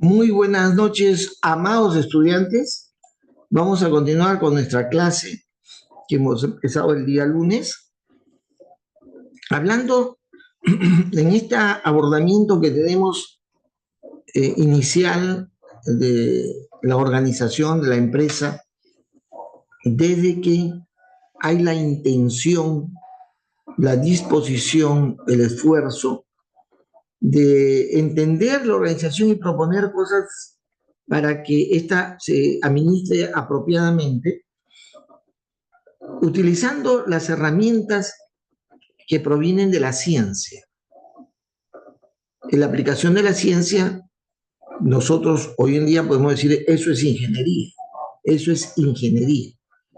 Muy buenas noches, amados estudiantes. Vamos a continuar con nuestra clase que hemos empezado el día lunes, hablando en este abordamiento que tenemos inicial de la organización de la empresa, desde que hay la intención, la disposición, el esfuerzo de entender la organización y proponer cosas para que ésta se administre apropiadamente, utilizando las herramientas que provienen de la ciencia. En la aplicación de la ciencia, nosotros hoy en día podemos decir, eso es ingeniería, eso es ingeniería.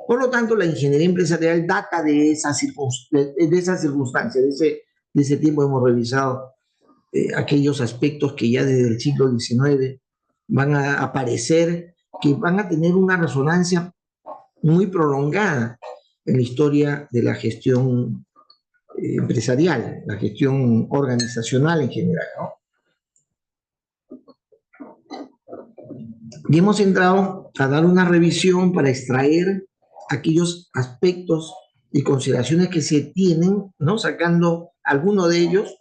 Por lo tanto, la ingeniería empresarial data de esas circunstancias, de ese tiempo hemos revisado aquellos aspectos que ya desde el siglo XIX van a aparecer, que van a tener una resonancia muy prolongada en la historia de la gestión empresarial, la gestión organizacional en general, ¿no? Y hemos entrado a dar una revisión para extraer aquellos aspectos y consideraciones que se tienen, ¿no? Sacando alguno de ellos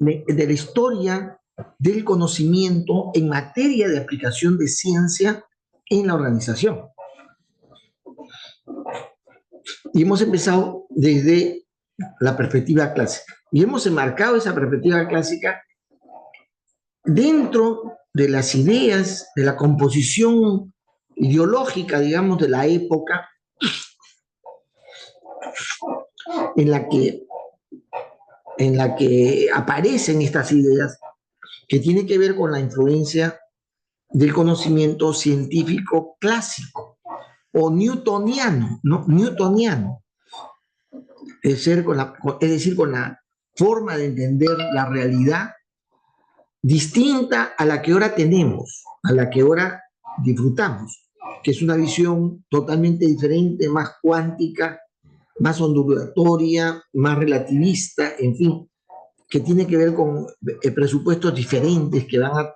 de la historia del conocimiento en materia de aplicación de ciencia en la organización. Y hemos empezado desde la perspectiva clásica. Y hemos enmarcado esa perspectiva clásica dentro de las ideas, de la composición ideológica, digamos, de la época en la que aparecen estas ideas, que tiene que ver con la influencia del conocimiento científico clásico o newtoniano, ¿no? Newtoniano. Es decir, con la forma de entender la realidad distinta a la que ahora tenemos, a la que ahora disfrutamos, que es una visión totalmente diferente, más cuántica, más ondulatoria, más relativista, en fin, que tiene que ver con presupuestos diferentes que van a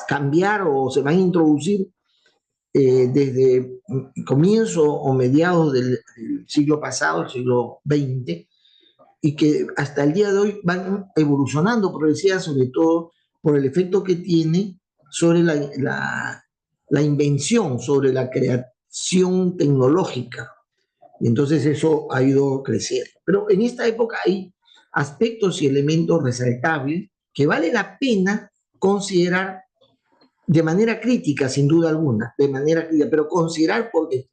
cambiar o se van a introducir desde comienzo o mediados del siglo pasado, el siglo XX, y que hasta el día de hoy van evolucionando progresivamente, sobre todo por el efecto que tiene sobre la invención, sobre la creación tecnológica. Y entonces eso ha ido creciendo. Pero en esta época hay aspectos y elementos resaltables que vale la pena considerar de manera crítica, sin duda alguna, de manera crítica, pero considerar porque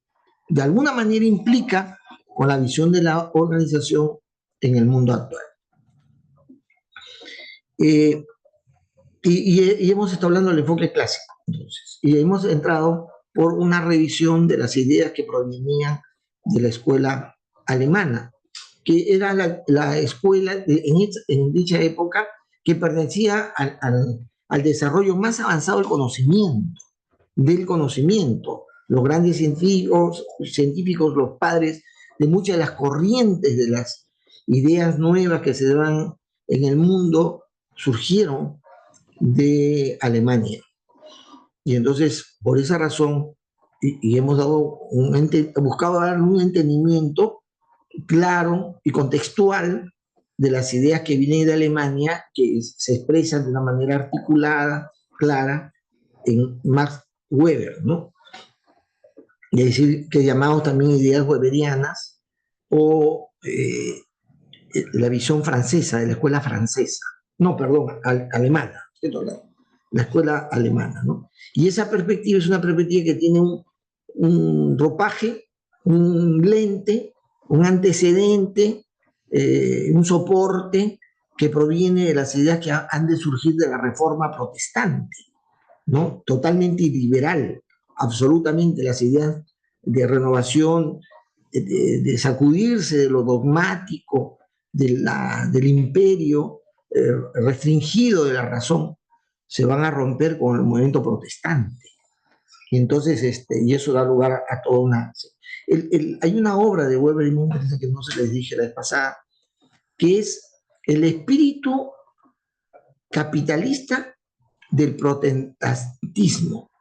de alguna manera implica con la visión de la organización en el mundo actual. Y hemos estado hablando del enfoque clásico, entonces, y hemos entrado por una revisión de las ideas que provenían de la escuela alemana, que era la escuela en dicha época que pertenecía al desarrollo más avanzado del conocimiento. Los grandes científicos, los padres de muchas de las corrientes de las ideas nuevas que se dan en el mundo, surgieron de Alemania. Y entonces, por esa razón, y hemos buscado dar un entendimiento claro y contextual de las ideas que vienen de Alemania, que se expresan de una manera articulada, clara, en Max Weber, ¿no? Es decir, que llamamos también ideas weberianas o la visión francesa, de la escuela francesa. No, perdón, alemana, la escuela alemana, ¿no? Y esa perspectiva es una perspectiva que tiene un ropaje, un lente, un antecedente, un soporte que proviene de las ideas que han de surgir de la reforma protestante, ¿no? Totalmente liberal, absolutamente las ideas de renovación, de sacudirse de lo dogmático, del imperio restringido de la razón, se van a romper con el movimiento protestante. Y entonces, y eso da lugar a toda una... hay una obra de Weber muy interesante que no se les dije la vez pasada, que es el espíritu capitalista del protestantismo.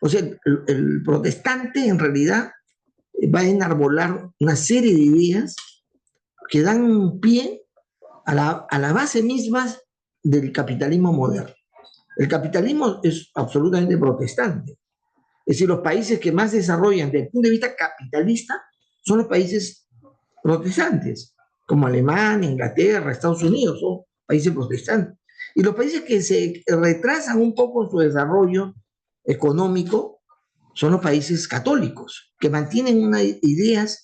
O sea, el protestante en realidad va a enarbolar una serie de ideas que dan pie a la base misma del capitalismo moderno. El capitalismo es absolutamente protestante. Es decir, los países que más desarrollan desde el punto de vista capitalista son los países protestantes, como Alemania, Inglaterra, Estados Unidos, son países protestantes. Y los países que se retrasan un poco en su desarrollo económico son los países católicos, que mantienen unas ideas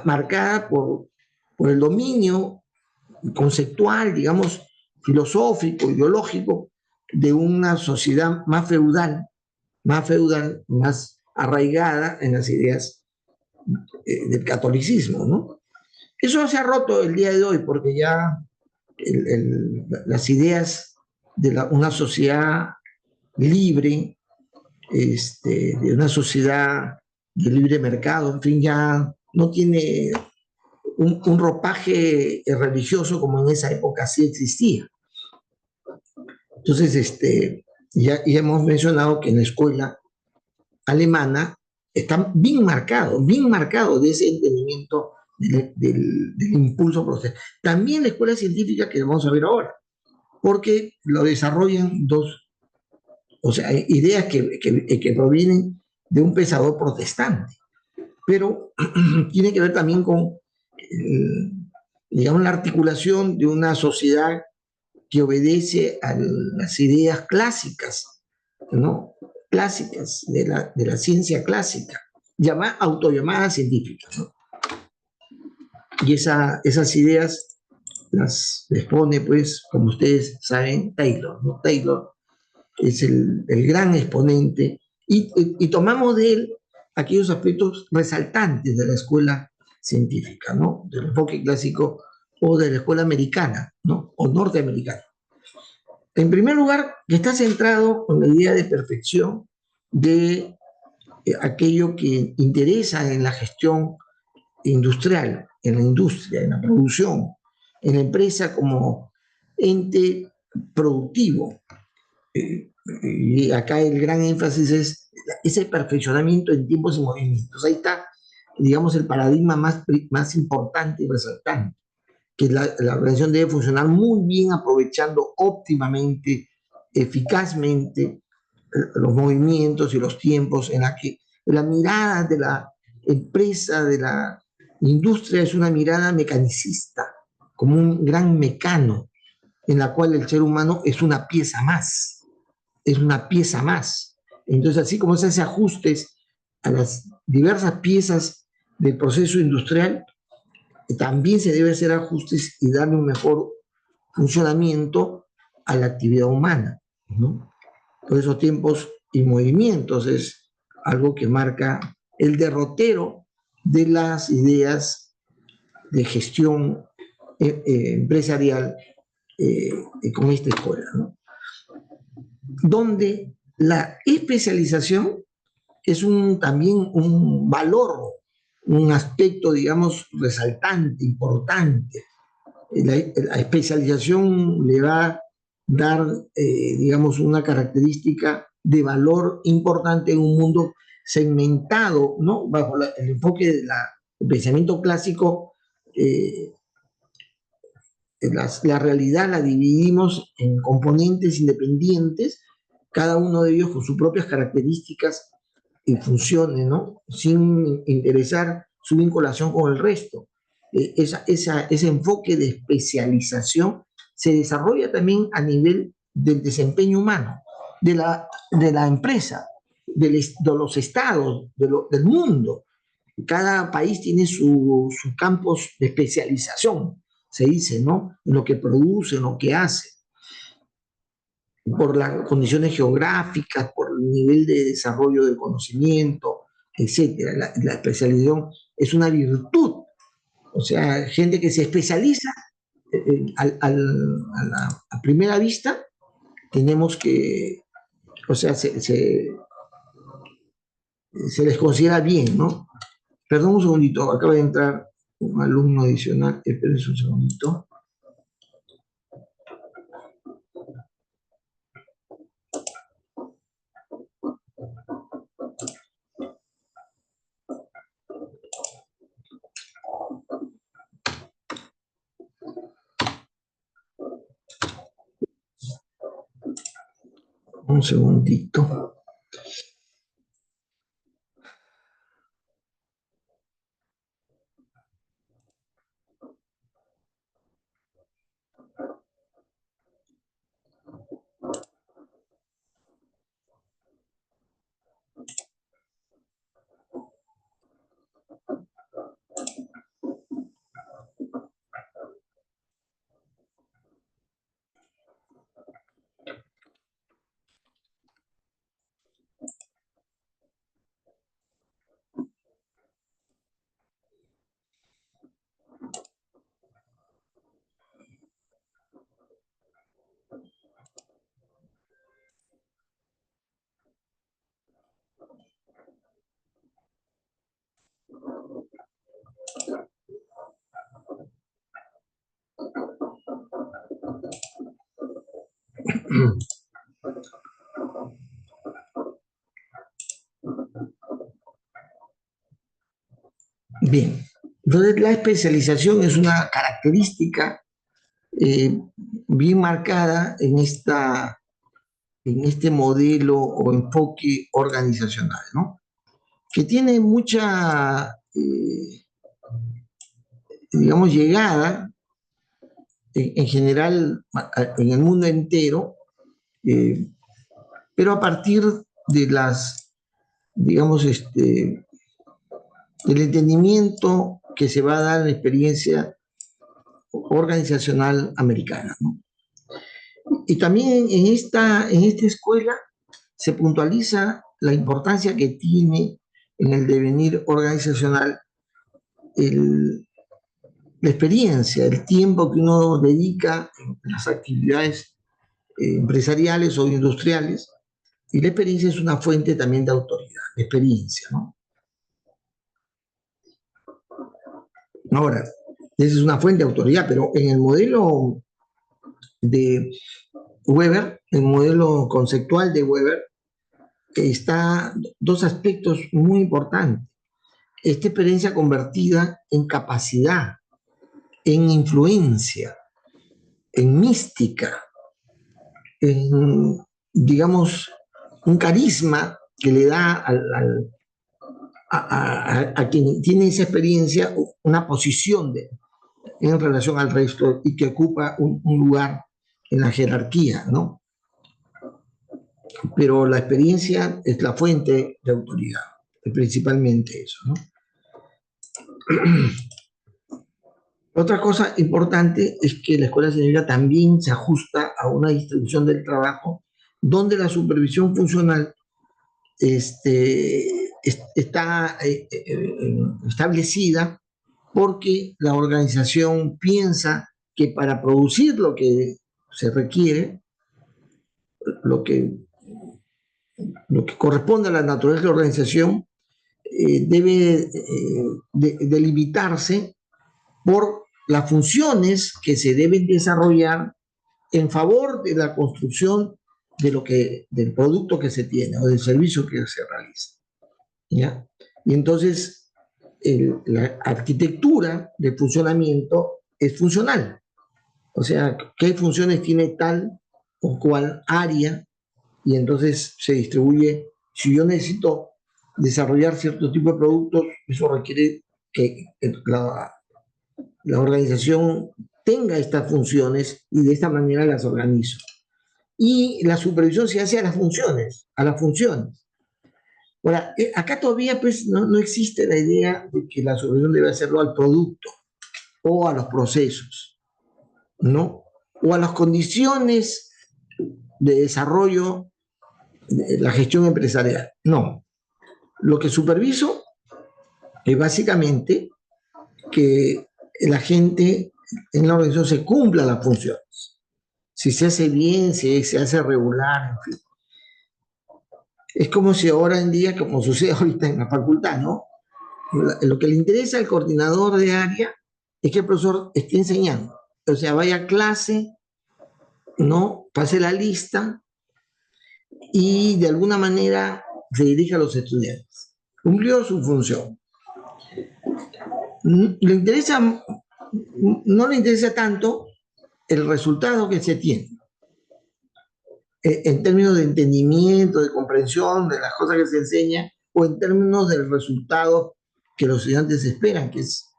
marcadas por el dominio conceptual, digamos, filosófico, ideológico, de una sociedad más arraigada en las ideas del catolicismo, ¿no? Eso se ha roto el día de hoy porque ya las ideas de una sociedad libre, de una sociedad de libre mercado, en fin, ya no tiene un ropaje religioso como en esa época sí existía. Entonces, ya hemos mencionado que en la escuela alemana está bien marcado de ese entendimiento del impulso protestante. También la escuela científica que vamos a ver ahora, porque lo desarrollan dos, o sea, ideas que provienen de un pensador protestante, pero tiene que ver también con, digamos, la articulación de una sociedad que obedece a las ideas clásicas, ¿no? Clásicas, de la ciencia clásica, autollamada científica, ¿no? Y esas ideas las expone, pues, como ustedes saben, Taylor, ¿no? Taylor es el gran exponente y tomamos de él aquellos aspectos resaltantes de la escuela científica, ¿no? Del enfoque clásico o de la escuela americana, ¿no? O norteamericana. En primer lugar, que está centrado en la idea de perfección de aquello que interesa en la gestión industrial, en la industria, en la producción, en la empresa como ente productivo. Y acá el gran énfasis es ese perfeccionamiento en tiempos y movimientos. Ahí está, digamos, el paradigma más importante y resaltante, que la organización debe funcionar muy bien, aprovechando óptimamente, eficazmente los movimientos y los tiempos en la que la mirada de la empresa, de la industria, es una mirada mecanicista, como un gran mecano, en la cual el ser humano es una pieza más, es una pieza más. Entonces, así como se hace ajustes a las diversas piezas del proceso industrial, también se debe hacer ajustes y darle un mejor funcionamiento a la actividad humana, ¿no? Por esos tiempos y movimientos es algo que marca el derrotero de las ideas de gestión empresarial con esta escuela, ¿no? Donde la especialización es también un valor, un aspecto, digamos, resaltante, importante. La especialización le va a dar, digamos, una característica de valor importante en un mundo segmentado, ¿no? Bajo el enfoque del pensamiento clásico, la realidad la dividimos en componentes independientes, cada uno de ellos con sus propias características y funciones, ¿no? Sin interesar su vinculación con el resto. Ese enfoque de especialización se desarrolla también a nivel del desempeño humano, de la empresa, de los estados, del mundo. Cada país tiene sus campos de especialización, se dice, ¿no? En lo que produce, en lo que hace, por las condiciones geográficas, por el nivel de desarrollo del conocimiento, etcétera. La especialización es una virtud, o sea, gente que se especializa a primera vista, tenemos que, o sea, se les considera bien, ¿no? Perdón un segundito, acaba de entrar un alumno adicional, espérense un segundito. Un segundito. Bien, entonces la especialización es una característica eh, bien marcada en este modelo o enfoque organizacional, ¿no? Que tiene mucha, digamos, llegada en general en el mundo entero, eh, pero a partir de las, digamos, del entendimiento que se va a dar en la experiencia organizacional americana, ¿no? Y también en esta escuela se puntualiza la importancia que tiene en el devenir organizacional el, la experiencia, el tiempo que uno dedica en las actividades empresariales o industriales, y la experiencia es una fuente también de autoridad, de experiencia, ¿no? Ahora, esa es una fuente de autoridad, pero en el modelo de Weber, el modelo conceptual de Weber, está dos aspectos muy importantes. Esta experiencia convertida en capacidad, en influencia, en mística, en, digamos, un carisma que le da a quien tiene esa experiencia una posición en relación al resto y que ocupa un lugar en la jerarquía, ¿no? Pero la experiencia es la fuente de autoridad, principalmente eso, ¿no? Otra cosa importante es que la escuela señorita también se ajusta a una distribución del trabajo donde la supervisión funcional está establecida porque la organización piensa que para producir lo que se requiere, lo que, lo que corresponde a la naturaleza de la organización, debe delimitarse por las funciones que se deben desarrollar en favor de la construcción de del producto que se tiene o del servicio que se realiza, ¿ya? Y entonces la arquitectura de funcionamiento es funcional, o sea, qué funciones tiene tal o cual área, y entonces se distribuye. Si yo necesito desarrollar cierto tipo de productos, eso requiere que la organización tenga estas funciones y de esta manera las organizo. Y la supervisión se hace a las funciones, a las funciones. Ahora, acá todavía pues no existe la idea de que la supervisión debe hacerlo al producto o a los procesos, ¿no? O a las condiciones de desarrollo de la gestión empresarial. No. Lo que superviso es básicamente que la gente en la organización se cumpla las funciones. Si se hace bien, si se hace regular, en fin. Es como si ahora en día, como sucede ahorita en la facultad, ¿no? Lo que le interesa al coordinador de área es que el profesor esté enseñando. O sea, vaya a clase, ¿no? Pase la lista y de alguna manera se dirige a los estudiantes. Cumplió su función. Le interesa, no le interesa tanto el resultado que se tiene. en términos de entendimiento, de comprensión de las cosas que se enseñan, o en términos del resultado que los estudiantes esperan, que es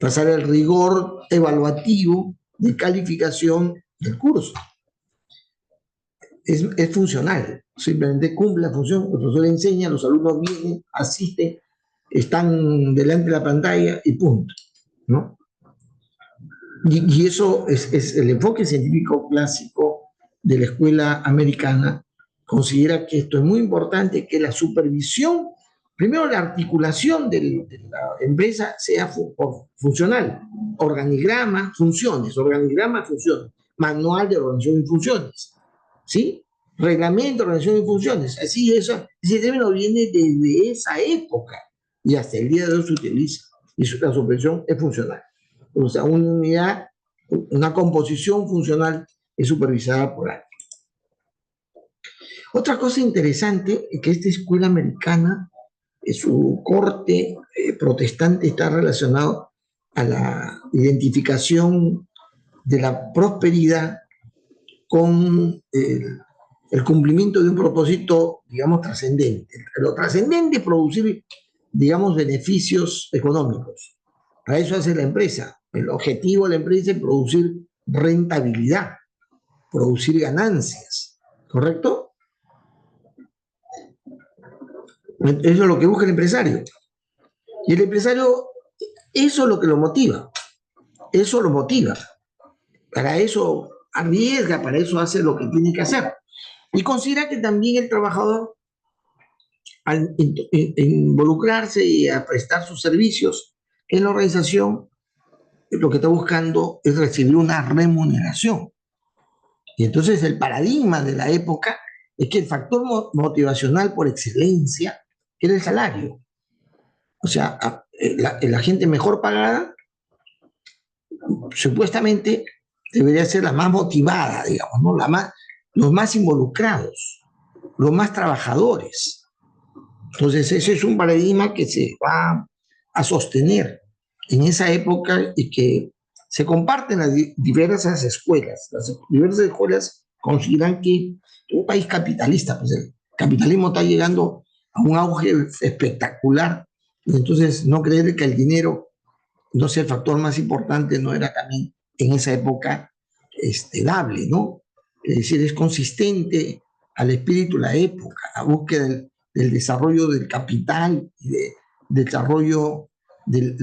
pasar el rigor evaluativo de calificación del curso. Es funcional, simplemente cumple la función, el profesor enseña, los alumnos vienen, asisten, están delante de la pantalla y punto, ¿no? Y eso es el enfoque científico clásico de la escuela americana. Considera que esto es muy importante, que la supervisión, primero la articulación de la empresa sea funcional, organigrama, funciones, manual de organización y funciones, ¿sí? Reglamento, organización y funciones, así eso, ese término viene desde esa época y hasta el día de hoy se utiliza, y la supervisión es funcional. O sea, una unidad, una composición funcional es supervisada por alguien. Otra cosa interesante es que esta escuela americana, su corte protestante está relacionado a la identificación de la prosperidad con el cumplimiento de un propósito, digamos, trascendente. Lo trascendente es producir, digamos, beneficios económicos. Para eso hace la empresa. El objetivo de la empresa es producir rentabilidad, producir ganancias, ¿correcto? Eso es lo que busca el empresario. Y el empresario, eso es lo que lo motiva. Eso lo motiva. Para eso arriesga, para eso hace lo que tiene que hacer. Y considera que también el trabajador, al involucrarse y a prestar sus servicios en la organización, lo que está buscando es recibir una remuneración. Y entonces el paradigma de la época es que el factor motivacional por excelencia era el salario. O sea, la gente mejor pagada supuestamente debería ser la más motivada, digamos, ¿no? Los más involucrados, los más trabajadores. Entonces ese es un paradigma que se va a sostener en esa época y que se comparten las diversas escuelas. Las diversas escuelas consideran que un país capitalista, pues el capitalismo está llegando a un auge espectacular, y entonces no creer que el dinero no sea el factor más importante no era también en esa época dable, ¿no? Es decir, es consistente al espíritu de la época, la búsqueda del desarrollo del capital y del desarrollo de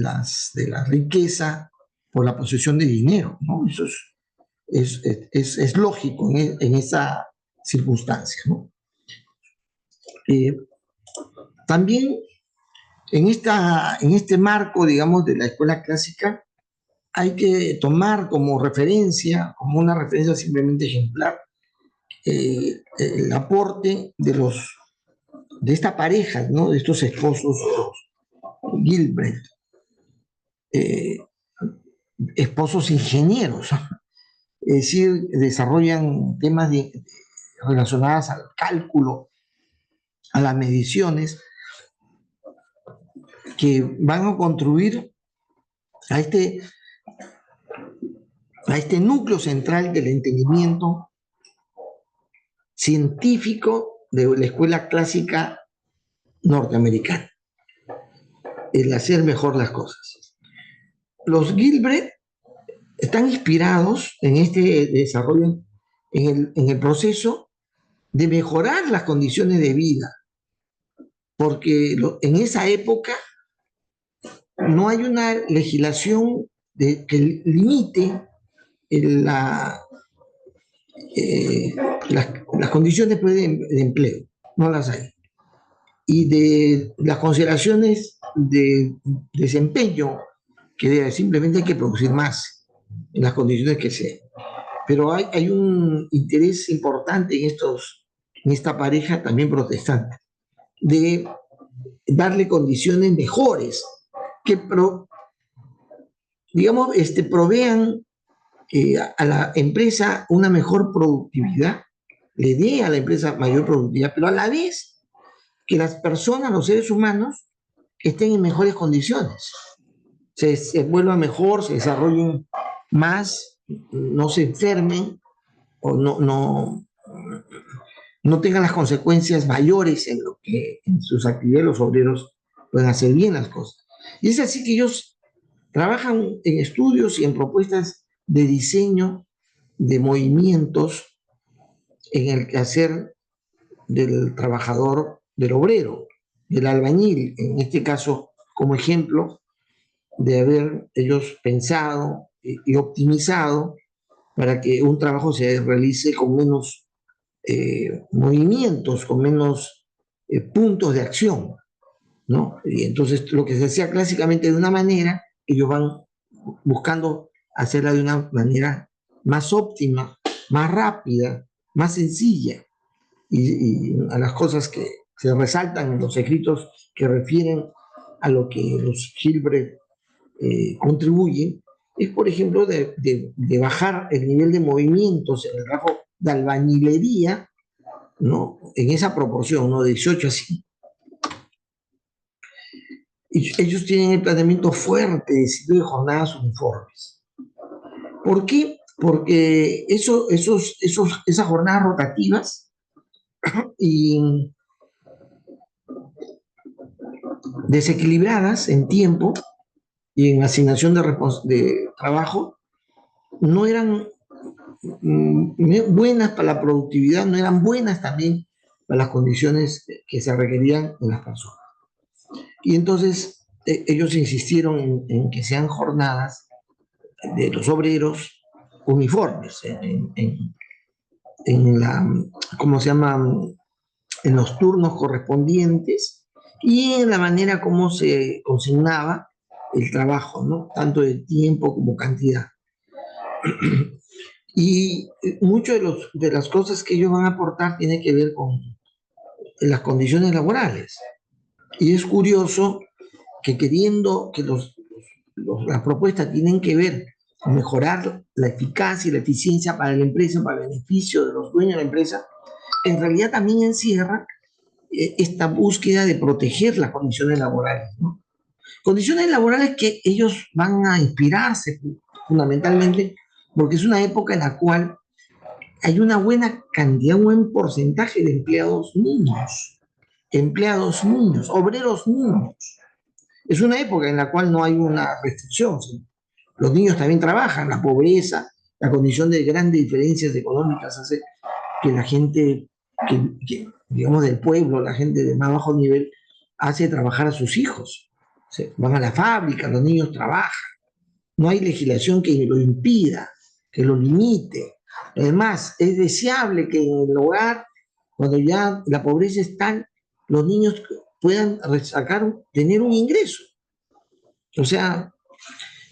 la riqueza por la posesión de dinero, ¿no? Eso es lógico en esa circunstancia, ¿no? También en este marco, digamos, de la escuela clásica, hay que tomar como referencia, como una referencia simplemente ejemplar, el aporte de esta pareja, ¿no? De estos esposos, los Gilbert, esposos ingenieros, es decir, desarrollan temas relacionados al cálculo, a las mediciones, que van a contribuir a este núcleo central del entendimiento científico de la escuela clásica norteamericana, el hacer mejor las cosas. Los Gilbert están inspirados en este desarrollo, en el proceso de mejorar las condiciones de vida, porque en esa época no hay una legislación que limite las condiciones de empleo, no las hay. Y de las consideraciones de desempeño, que simplemente hay que producir más en las condiciones que sean. Pero hay un interés importante en esta pareja también protestante, de darle condiciones mejores, que digamos, provean a la empresa una mejor productividad, le dé a la empresa mayor productividad, pero a la vez que las personas, los seres humanos, estén en mejores condiciones, se vuelvan mejor, se desarrollen más, no se enfermen o no no tengan las consecuencias mayores en lo que en sus actividades los obreros pueden hacer bien las cosas. Y es así que ellos trabajan en estudios y en propuestas de diseño de movimientos en el quehacer del trabajador, del obrero, del albañil, en este caso como ejemplo de haber ellos pensado y optimizado para que un trabajo se realice con menos movimientos, con menos puntos de acción, ¿no? Y entonces lo que se hacía clásicamente de una manera, ellos van buscando hacerla de una manera más óptima, más rápida, más sencilla. Y a las cosas que se resaltan en los escritos que refieren a lo que los Gilbert contribuyen, es por ejemplo de bajar el nivel de movimientos en el trabajo de albañilería, ¿no? En esa proporción, ¿no? 18 a 5. Y ellos tienen el planteamiento fuerte de jornadas uniformes. ¿Por qué? Porque esas jornadas rotativas y desequilibradas en tiempo y en asignación de trabajo no eran buenas para la productividad, no eran buenas también para las condiciones que se requerían en las personas. Y entonces ellos insistieron en que sean jornadas de los obreros uniformes, en la, ¿cómo se llama? En los turnos correspondientes y en la manera como se consignaba el trabajo, ¿no? Tanto de tiempo como cantidad. Y muchas de las cosas que ellos van a aportar tiene que ver con las condiciones laborales. Y es curioso que queriendo que las propuestas tienen que ver con mejorar la eficacia y la eficiencia para la empresa, para el beneficio de los dueños de la empresa, en realidad también encierra esta búsqueda de proteger las condiciones laborales, ¿no? Condiciones laborales que ellos van a inspirarse fundamentalmente porque es una época en la cual hay una buena cantidad, un buen porcentaje de empleados niños, obreros niños. Es una época en la cual no hay una restricción, ¿sí? Los niños también trabajan, la pobreza, la condición de grandes diferencias económicas hace que la gente, digamos del pueblo, la gente de más bajo nivel, hace trabajar a sus hijos. ¿Sí? Van a la fábrica, los niños trabajan. No hay legislación que lo impida, que lo limite. Además, es deseable que en el hogar, cuando ya la pobreza es tal, los niños puedan tener un ingreso. O sea,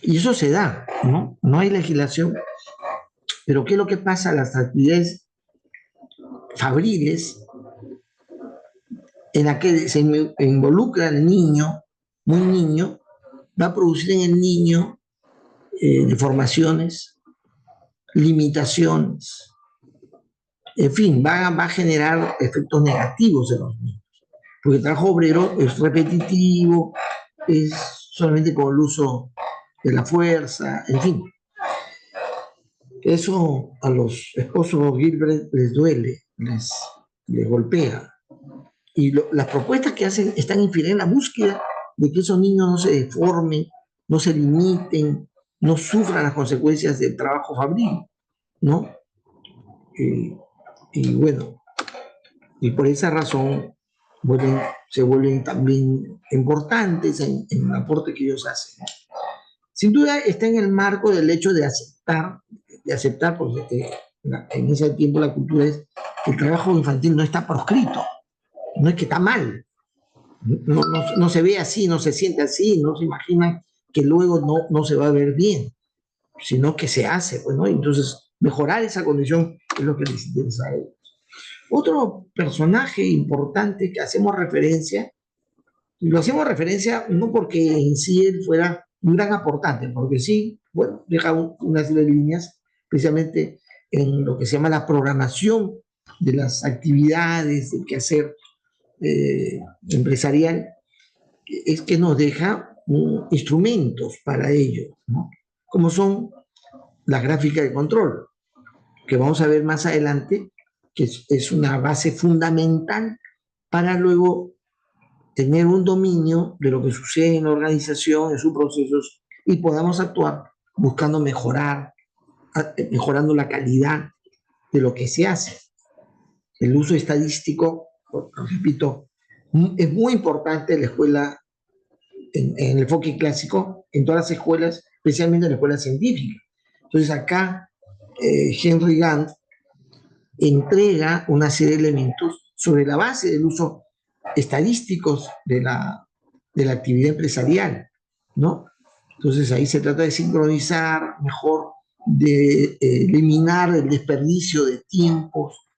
y eso se da, ¿no? No hay legislación. Pero ¿qué es lo que pasa? Las actividades fabriles en la que se involucra el niño, muy niño, va a producir en el niño deformaciones, limitaciones, en fin, va a generar efectos negativos en los niños. Porque el trabajo obrero es repetitivo, es solamente con el uso de la fuerza, en fin. Eso a los esposos Gilbert les duele, les golpea. Y las propuestas que hacen están inspiradas en la búsqueda de que esos niños no se deformen, no se limiten, no sufran las consecuencias del trabajo fabril, ¿no? Y bueno, y por esa razón se vuelven también importantes en el aporte que ellos hacen. Sin duda está en el marco del hecho de aceptar porque en ese tiempo la cultura es que el trabajo infantil no está proscrito, no es que está mal, no se ve así, no se siente así, no se imagina que luego no se va a ver bien, sino que se hace, pues, ¿no? Entonces, mejorar esa condición es lo que les interesa a ellos. Otro personaje importante que hacemos referencia, y lo hacemos referencia no porque en sí él fuera un gran aportante, porque sí, bueno, deja unas líneas, precisamente en lo que se llama la programación de las actividades, del quehacer empresarial, es que nos deja instrumentos para ello, ¿no? Como son las gráficas de control, que vamos a ver más adelante, que es una base fundamental para luego tener un dominio de lo que sucede en la organización, en sus procesos, y podamos actuar buscando mejorando la calidad de lo que se hace. El uso estadístico, repito, es muy importante en la escuela, en el enfoque clásico, en todas las escuelas, especialmente en la escuela científica. Entonces acá Henry Gantt entrega una serie de elementos sobre la base del uso estadísticos de la actividad empresarial, ¿no? Entonces ahí se trata de sincronizar mejor, de eliminar el desperdicio de tiempos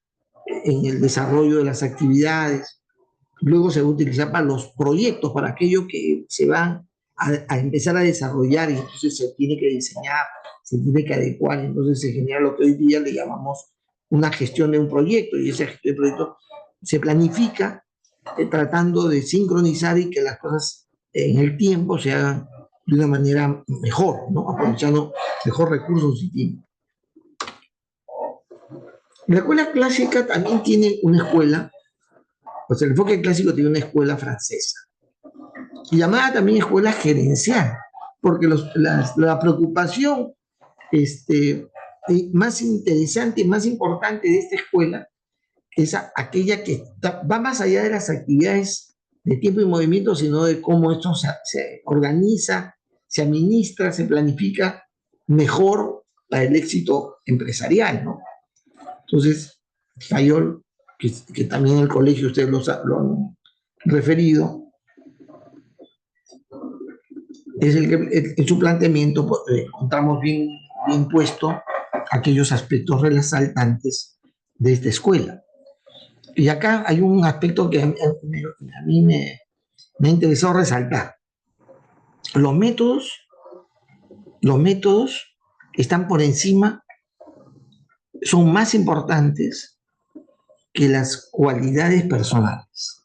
en el desarrollo de las actividades. Luego se va a utilizar para los proyectos, para aquello que se van a empezar a desarrollar, y entonces se tiene que diseñar, se tiene que adecuar, y entonces se genera lo que hoy día le llamamos una gestión de un proyecto, y esa gestión de proyecto se planifica tratando de sincronizar y que las cosas en el tiempo se hagan de una manera mejor, ¿no? Aprovechando mejor recursos y tiempo. La escuela clásica también tiene una escuela, pues el enfoque clásico tiene una escuela francesa, llamada también escuela gerencial, porque la preocupación más interesante, más importante de esta escuela es aquella que va más allá de las actividades de tiempo y movimiento, sino de cómo esto se organiza, se administra, se planifica mejor para el éxito empresarial, ¿no? Entonces, Fayol, que también en el colegio ustedes lo han referido, es el que en su planteamiento encontramos bien puesto aquellos aspectos resaltantes de esta escuela. Y acá hay un aspecto que a mí me ha interesado resaltar. Los métodos están por encima, son más importantes que las cualidades personales.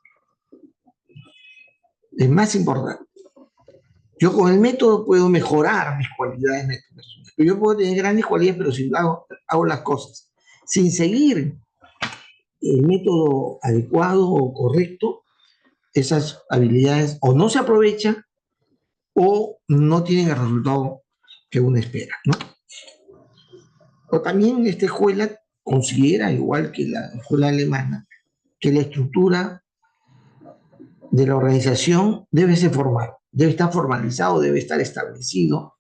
Es más importante. Yo con el método puedo mejorar mis cualidades personales. Yo puedo tener grandes cualidades, pero si hago las cosas sin seguir el método adecuado o correcto, esas habilidades o no se aprovechan o no tienen el resultado que uno espera, ¿no? O también esta escuela considera, igual que la escuela alemana, que la estructura de la organización debe ser formal, debe estar formalizado, debe estar establecido,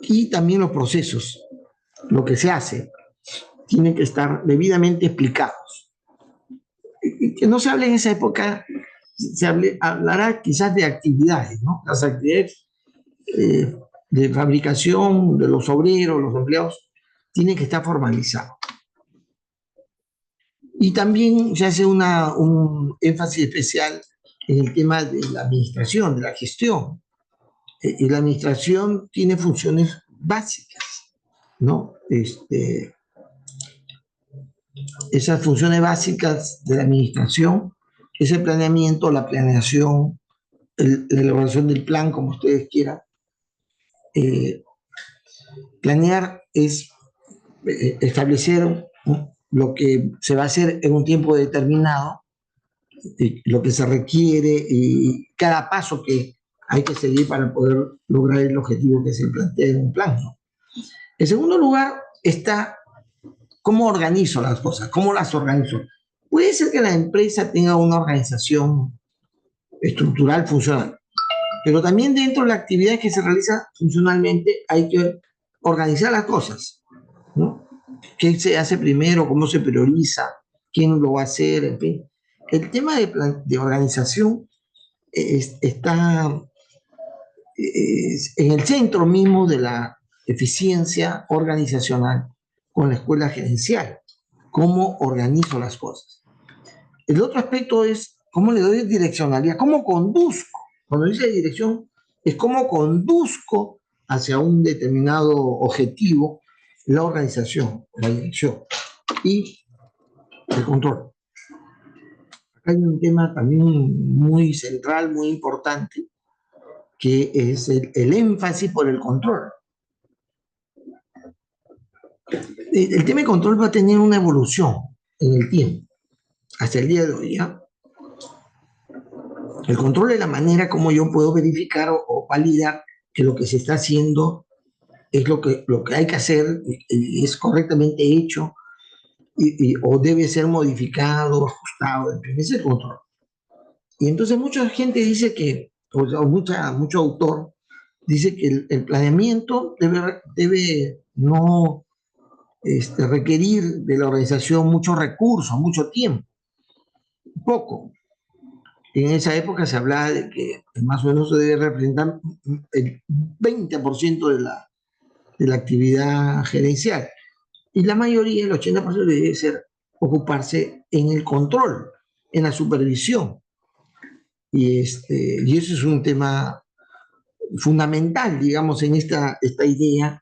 y también los procesos, lo que se hace, tienen que estar debidamente explicados. Que no se hable en esa época, hablará quizás de actividades, ¿no? Las actividades de fabricación de los obreros, los empleados, tienen que estar formalizados. Y también se hace un énfasis especial en el tema de la administración, de la gestión. Y la administración tiene funciones básicas, ¿no? Esas funciones básicas de la administración es el planeamiento, la planeación, la elaboración del plan, como ustedes quieran. Planear es establecer lo que se va a hacer en un tiempo determinado, lo que se requiere y cada paso que hay que seguir para poder lograr el objetivo que se plantea en un plan, ¿no? En segundo lugar está cómo organizo las cosas, cómo las organizo. Puede ser que la empresa tenga una organización estructural funcional, pero también dentro de la actividad que se realiza funcionalmente hay que organizar las cosas, ¿no? ¿Qué se hace primero? ¿Cómo se prioriza? ¿Quién lo va a hacer? En fin. El tema de organización está en el centro mismo de la eficiencia organizacional con la escuela gerencial. ¿Cómo organizo las cosas? El otro aspecto es cómo le doy direccionalidad, cómo conduzco. Cuando dice dirección, es cómo conduzco hacia un determinado objetivo la organización, la dirección y el control. Acá hay un tema también muy central, muy importante, que es el énfasis por el control. El tema de control va a tener una evolución. en el tiempo, hasta el día de hoy, ¿ya? El control es la manera como yo puedo verificar o validar que lo que se está haciendo es lo que hay que hacer, es correctamente hecho o debe ser modificado, ajustado, ese es el control. Y entonces mucha gente dice que, o mucho autor dice que el planeamiento debe no requerir de la organización muchos recursos, mucho tiempo, poco. En esa época se hablaba de que más o menos se debe representar el 20% de la actividad gerencial. Y la mayoría, el 80%, debe ser ocuparse en el control, en la supervisión. Y eso es un tema fundamental, digamos, en esta idea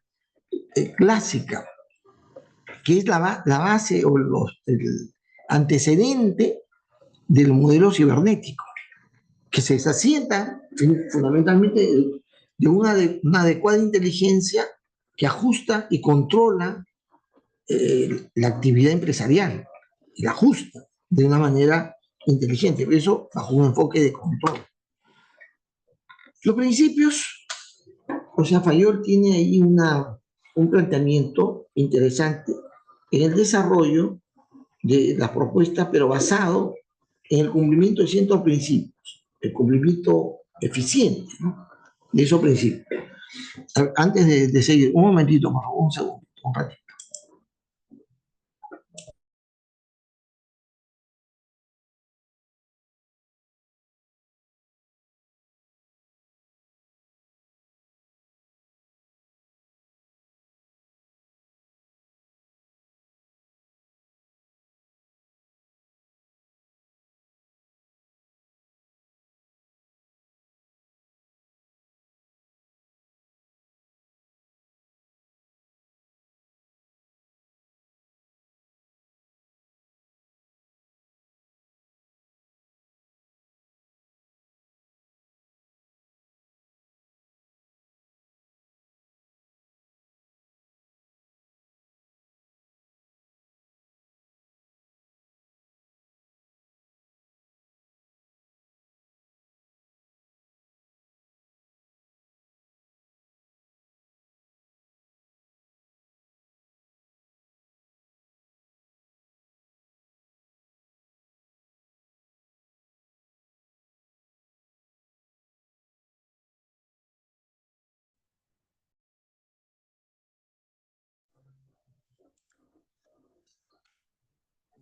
clásica, que es la base o el antecedente del modelo cibernético, que se asienta fundamentalmente de una adecuada inteligencia que ajusta y controla la actividad empresarial, y la ajusta de una manera inteligente, eso bajo un enfoque de control. Los principios, o sea, Fayol tiene ahí un planteamiento interesante en el desarrollo de las propuestas, pero basado en el cumplimiento de ciertos principios, el cumplimiento eficiente, ¿no?, de esos principios. Antes de seguir, un momentito, por favor, un segundo, un ratito.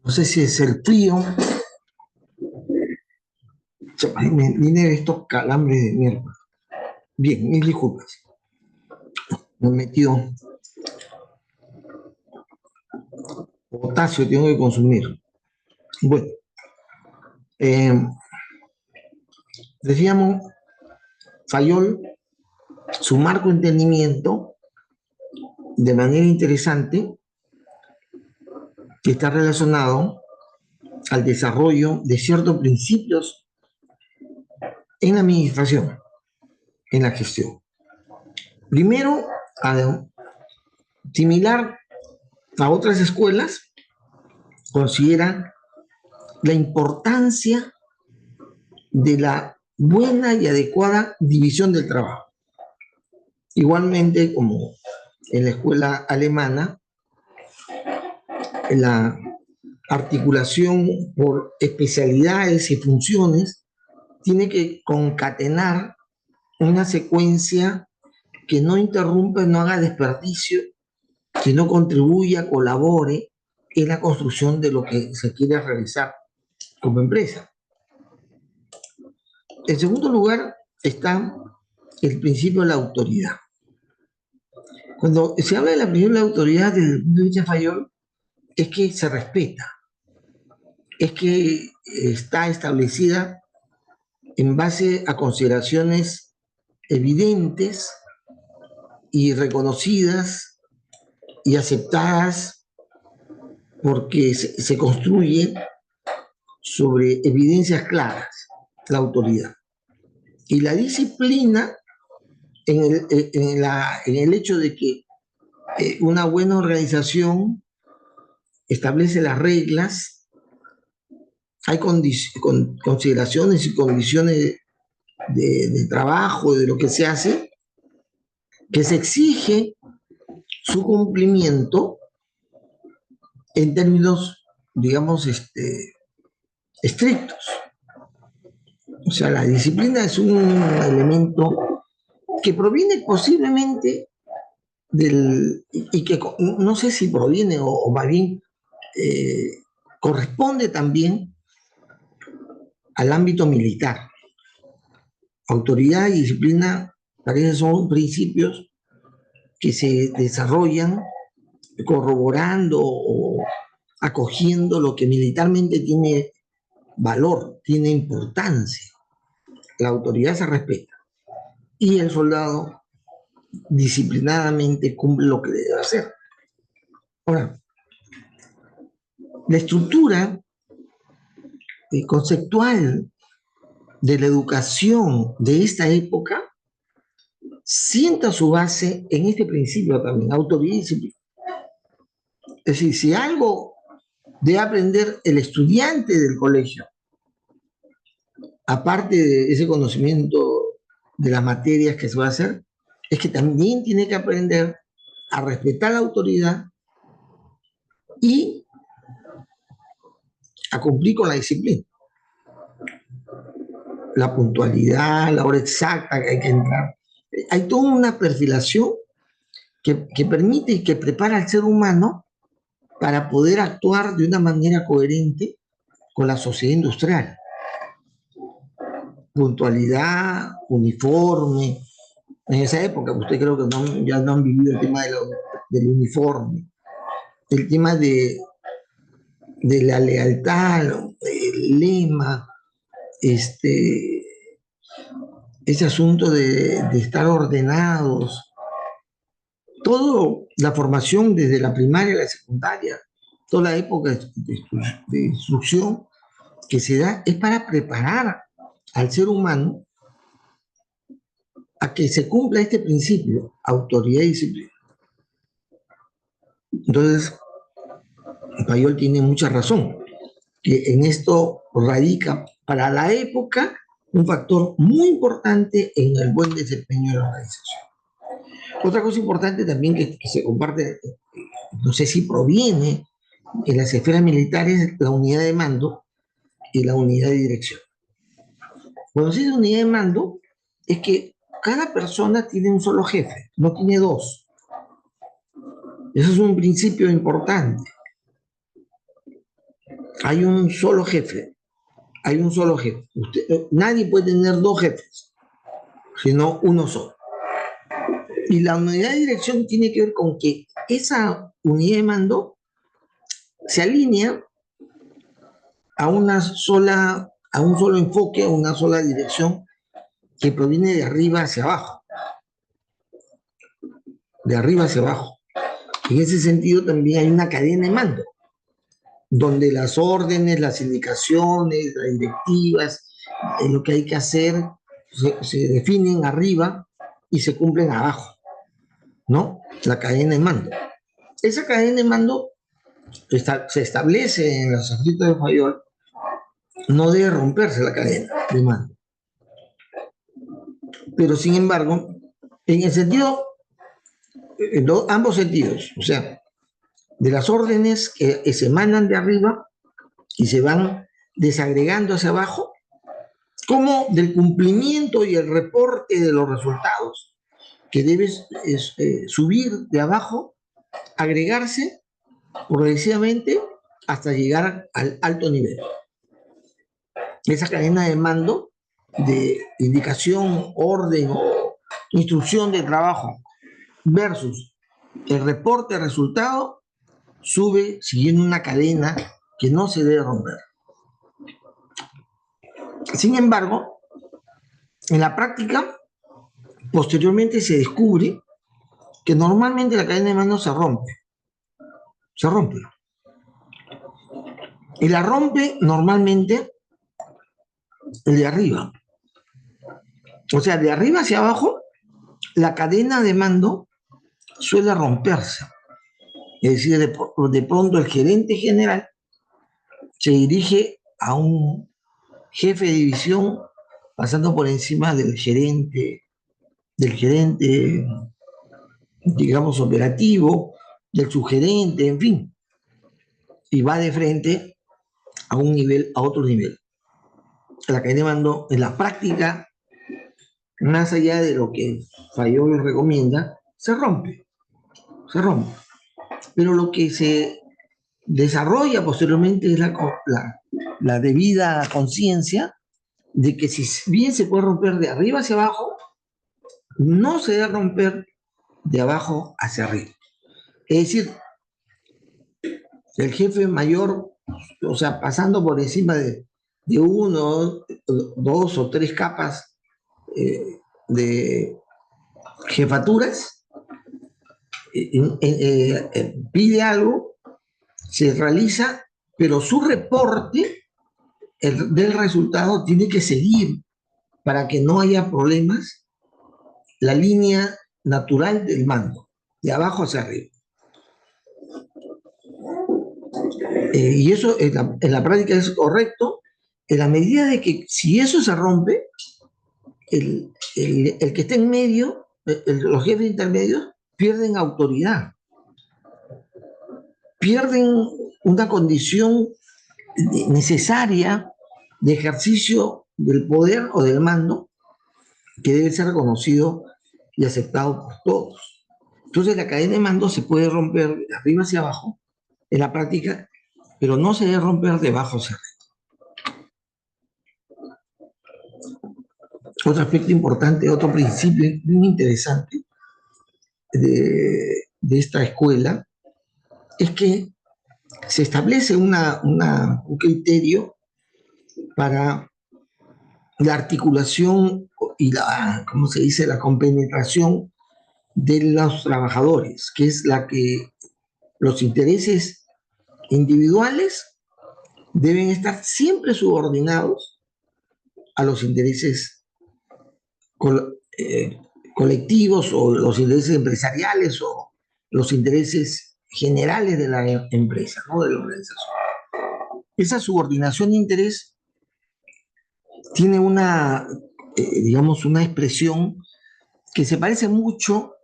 No sé si es el frío, viene estos calambres de mierda. Bien, mil disculpas. Me he metido potasio, tengo que consumir. Bueno, eh, decíamos, Fayol, su marco de entendimiento, de manera interesante, que está relacionado al desarrollo de ciertos principios en la administración, en la gestión. Primero, similar a otras escuelas, consideran la importancia de la buena y adecuada división del trabajo. Igualmente, como en la escuela alemana, la articulación por especialidades y funciones tiene que concatenar una secuencia que no interrumpa, no haga desperdicio, que no contribuya, colabore en la construcción de lo que se quiere realizar como empresa. En segundo lugar está el principio de la autoridad. Cuando se habla de la principio de la autoridad desde el punto de vista de Fayol, es que se respeta, es que está establecida en base a consideraciones evidentes y reconocidas y aceptadas porque se construye sobre evidencias claras la autoridad. Y la disciplina en el hecho de que una buena organización establece las reglas hay consideraciones y condiciones de trabajo, de lo que se hace, que se exige su cumplimiento en términos, digamos, estrictos. O sea, la disciplina es un elemento que proviene posiblemente y que no sé si proviene o más bien corresponde también al ámbito militar. Autoridad y disciplina parece son principios que se desarrollan corroborando o acogiendo lo que militarmente tiene valor, tiene importancia. La autoridad se respeta y el soldado disciplinadamente cumple lo que debe hacer. Ahora, la estructura conceptual de la educación de esta época sienta su base en este principio también, autoridad y disciplina. Es decir, si algo debe aprender el estudiante del colegio, aparte de ese conocimiento de las materias que se va a hacer, es que también tiene que aprender a respetar la autoridad y a cumplir con la disciplina. La puntualidad, la hora exacta que hay que entrar. Hay toda una perfilación que permite y que prepara al ser humano para poder actuar de una manera coherente con la sociedad industrial. Puntualidad, uniforme. En esa época, usted creo que ya no han vivido el tema del uniforme, el tema de la lealtad, el lema, ese asunto de estar ordenados, toda la formación desde la primaria a la secundaria, toda la época de instrucción que se da es para preparar al ser humano a que se cumpla este principio, autoridad y disciplina. Entonces, Fayol tiene mucha razón, que en esto radica para la época un factor muy importante en el buen desempeño de la organización. Otra cosa importante también que se comparte, no sé si proviene en las esferas militares, la unidad de mando y la unidad de dirección. Cuando se dice unidad de mando, es que cada persona tiene un solo jefe, no tiene dos. Eso es un principio importante. Hay un solo jefe, hay un solo jefe. Nadie puede tener dos jefes, sino uno solo. Y la unidad de dirección tiene que ver con que esa unidad de mando se alinea a un solo enfoque, a una sola dirección que proviene de arriba hacia abajo. De arriba hacia abajo. En ese sentido también hay una cadena de mando, donde las órdenes, las indicaciones, las directivas, lo que hay que hacer, se definen arriba y se cumplen abajo, ¿no? La cadena de mando. Esa cadena de mando se establece en los escritos de Fayol, no debe romperse la cadena de mando. Pero sin embargo, en el sentido, en ambos sentidos, o sea, de las órdenes que se emanan de arriba y se van desagregando hacia abajo, como del cumplimiento y el reporte de los resultados que debes subir de abajo, agregarse progresivamente hasta llegar al alto nivel. Esa cadena de mando de indicación, orden o instrucción de trabajo versus el reporte de resultado sube siguiendo una cadena que no se debe romper. Sin embargo, en la práctica, posteriormente se descubre que normalmente la cadena de mando se rompe. Se rompe. Y la rompe normalmente el de arriba. O sea, de arriba hacia abajo, la cadena de mando suele romperse. Es decir, de pronto el gerente general se dirige a un jefe de división, pasando por encima del gerente, digamos, operativo, del subgerente, en fin, y va de frente a un nivel, a otro nivel. La cadena de mando en la práctica, más allá de lo que Fayol recomienda, se rompe, se rompe. Pero lo que se desarrolla posteriormente es la debida conciencia de que si bien se puede romper de arriba hacia abajo, no se debe romper de abajo hacia arriba. Es decir, el jefe mayor, o sea, pasando por encima de uno, dos o tres capas de jefaturas, pide algo, se realiza, pero su reporte del resultado tiene que seguir para que no haya problemas la línea natural del mando, de abajo hacia arriba. Y eso en la práctica es correcto, en la medida de que si eso se rompe, el que está en medio, los jefes intermedios, pierden autoridad, pierden una condición necesaria de ejercicio del poder o del mando que debe ser reconocido y aceptado por todos. Entonces la cadena de mando se puede romper de arriba hacia abajo en la práctica, pero no se debe romper de abajo hacia arriba. Otro aspecto importante, otro principio muy interesante de esta escuela es que se establece un criterio para la articulación y ¿cómo se dice?, la compenetración de los trabajadores, que es la que los intereses individuales deben estar siempre subordinados a los intereses colectivos o los intereses empresariales o los intereses generales de la empresa, ¿no?, de la organización. Esa subordinación de interés tiene digamos, una expresión que se parece mucho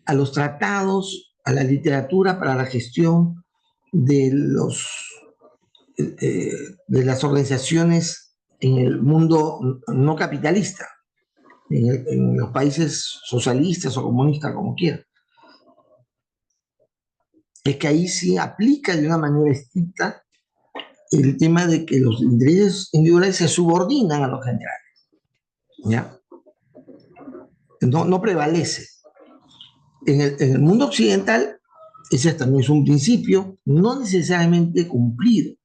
a los tratados, a la literatura para la gestión de de las organizaciones en el mundo no capitalista, en los países socialistas o comunistas, como quieran. Es que ahí sí aplica de una manera estricta el tema de que los intereses individuales se subordinan a los generales, ¿ya? No prevalece. En el mundo occidental, ese también es un principio no necesariamente cumplido,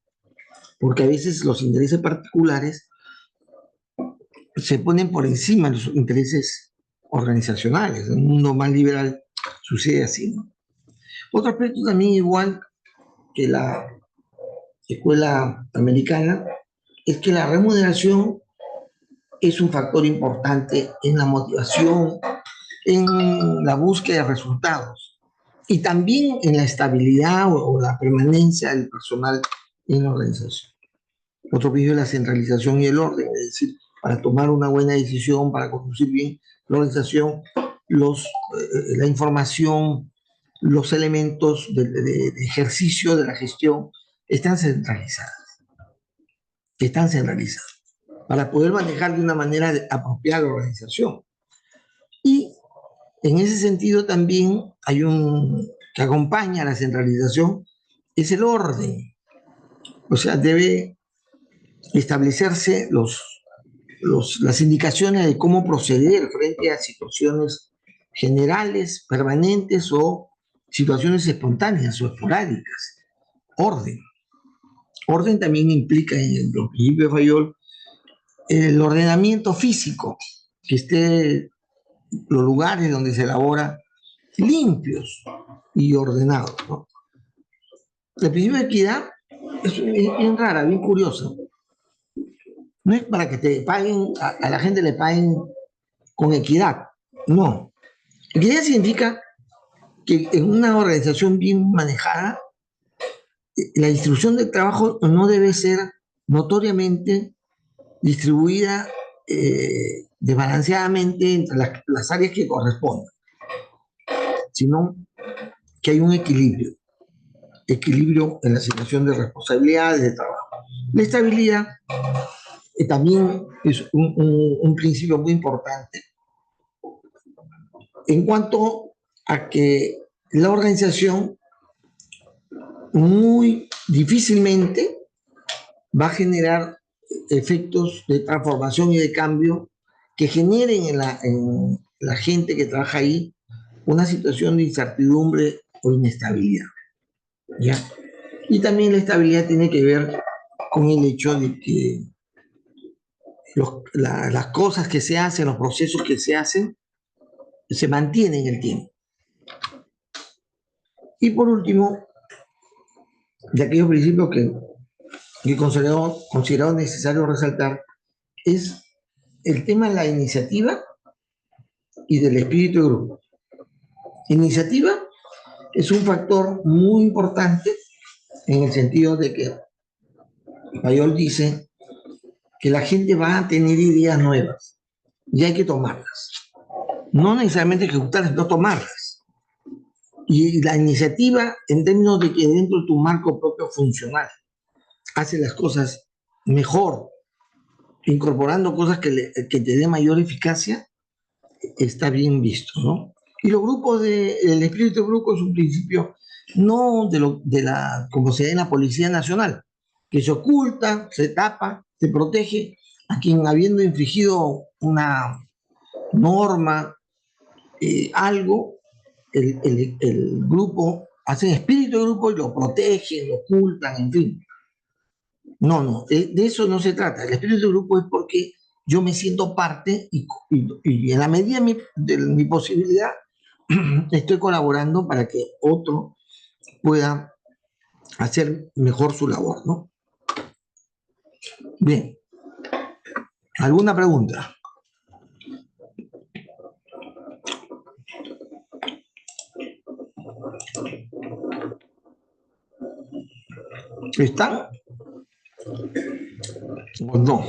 porque a veces los intereses particulares se ponen por encima de los intereses organizacionales. En un mundo más liberal sucede así, ¿no? Otro aspecto también igual que la escuela americana es que la remuneración es un factor importante en la motivación, en la búsqueda de resultados y también en la estabilidad o la permanencia del personal en la organización. Otro principio es la centralización y el orden, es decir, para tomar una buena decisión, para conducir bien la organización, la información, los elementos de ejercicio de la gestión están centralizadas, para poder manejar de una manera apropiada la organización. Y en ese sentido también hay que acompaña a la centralización, es el orden. O sea, debe establecerse las indicaciones de cómo proceder frente a situaciones generales, permanentes o situaciones espontáneas o esporádicas. Orden. Orden también implica en los principios de Fayol el ordenamiento físico, que esté los lugares donde se elabora limpios y ordenados, ¿no? El principio de equidad es bien rara, bien curiosa. No es para que te paguen, a la gente le paguen con equidad, no. Equidad significa que en una organización bien manejada, la distribución del trabajo no debe ser notoriamente distribuida desbalanceadamente entre las áreas que corresponden, sino que hay un equilibrio en la situación de responsabilidades de trabajo. La estabilidad también es un principio muy importante en cuanto a que la organización muy difícilmente va a generar efectos de transformación y de cambio que generen en la gente que trabaja ahí una situación de incertidumbre o inestabilidad, ¿ya? Y también la estabilidad tiene que ver con el hecho de que las cosas que se hacen, los procesos que se hacen, se mantienen en el tiempo. Y por último, de aquellos principios que considerado necesario resaltar, es el tema de la iniciativa y del espíritu de grupo. Iniciativa es un factor muy importante en el sentido de que Fayol dice que la gente va a tener ideas nuevas y hay que tomarlas. No necesariamente ejecutarlas, no tomarlas. Y la iniciativa, en términos de que dentro de tu marco propio funcional hace las cosas mejor, incorporando cosas que te dé mayor eficacia, está bien visto, ¿no? Y los grupos el espíritu de grupo es un principio no como se ve en la Policía Nacional, que se oculta, se tapa, se protege a quien habiendo infringido una norma, algo, el grupo hace espíritu de grupo y lo protege, lo ocultan, en fin. No, de eso no se trata. El espíritu de grupo es porque yo me siento parte y en la medida de mi posibilidad estoy colaborando para que otro pueda hacer mejor su labor, ¿no? Bien, ¿alguna pregunta? ¿Están o no?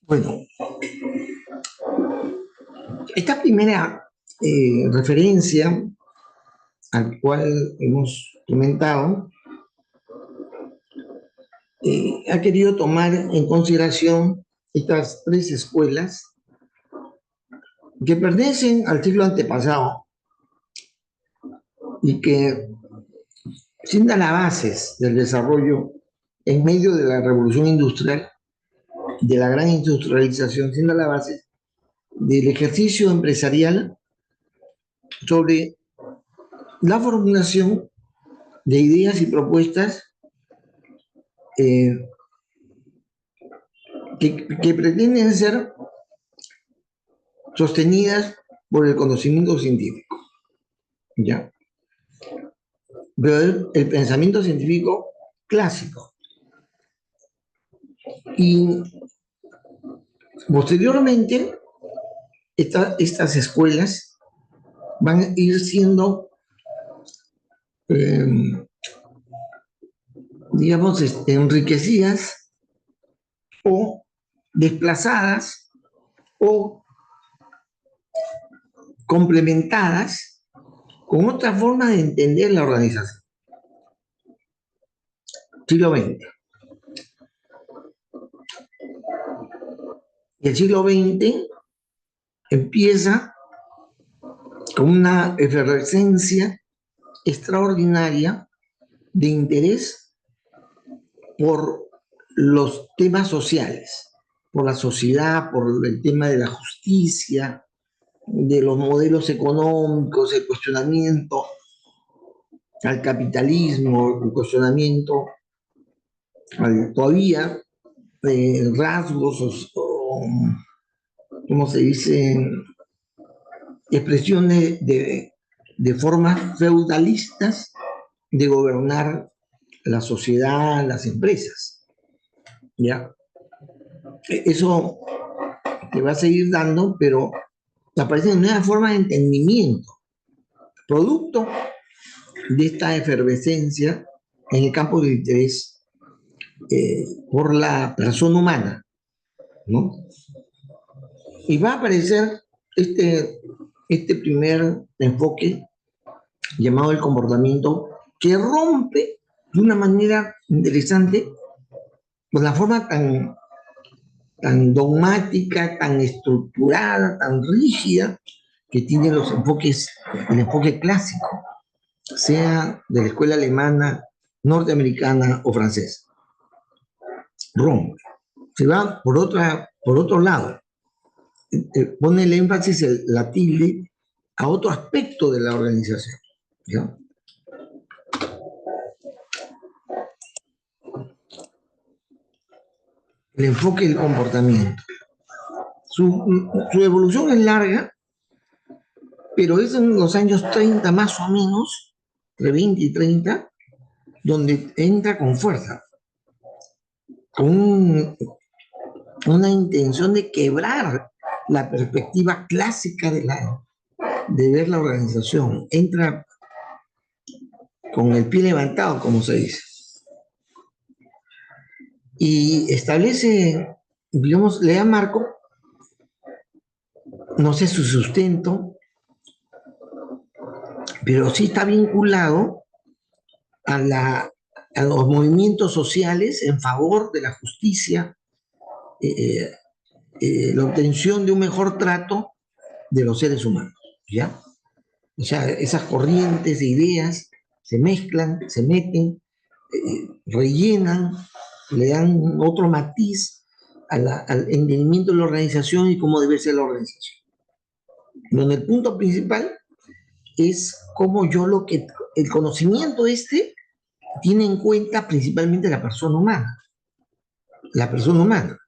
Bueno, esta primera referencia al cual hemos comentado ha querido tomar en consideración estas tres escuelas que pertenecen al siglo antepasado y que sientan las bases del desarrollo en medio de la revolución industrial, de la gran industrialización, sientan las bases del ejercicio empresarial sobre la formulación de ideas y propuestas eh, que pretenden ser sostenidas por el conocimiento científico, ¿ya? Pero el pensamiento científico clásico. Y posteriormente, estas escuelas van a ir siendo, digamos, enriquecidas o desplazadas o complementadas con otra forma de entender la organización. Siglo XX. Y el siglo XX empieza con una efervescencia extraordinaria de interés por los temas sociales, por la sociedad, por el tema de la justicia, de los modelos económicos, el cuestionamiento al capitalismo, el cuestionamiento todavía rasgos ¿cómo se dice? Expresiones de formas feudalistas de gobernar la sociedad, las empresas. ¿Ya? Eso te va a seguir dando, pero aparecen nuevas formas de entendimiento, producto de esta efervescencia en el campo del interés por la persona humana, ¿no? Y va a aparecer este primer enfoque llamado el comportamiento, que rompe de una manera interesante con la forma tan dogmática, tan estructurada, tan rígida que tienen los enfoques, el enfoque clásico, sea de la escuela alemana, norteamericana o francesa. Rompe. Se va por otro lado. Pone el énfasis, la tilde, a otro aspecto de la organización. ¿Ya? El enfoque del comportamiento. Su evolución es larga, pero es en los años 30 más o menos, entre 20 y 30, donde entra con fuerza, con una intención de quebrar la perspectiva clásica de ver la organización. Entra con el pie levantado, como se dice. Y establece, digamos, le da marco, no sé su sustento, pero sí está vinculado a los movimientos sociales en favor de la justicia, la obtención de un mejor trato de los seres humanos, ¿ya? O sea, esas corrientes de ideas se mezclan, se meten, rellenan, le dan otro matiz al entendimiento de la organización y cómo debe ser la organización. Donde el punto principal es cómo el conocimiento tiene en cuenta principalmente la persona humana. La persona humana.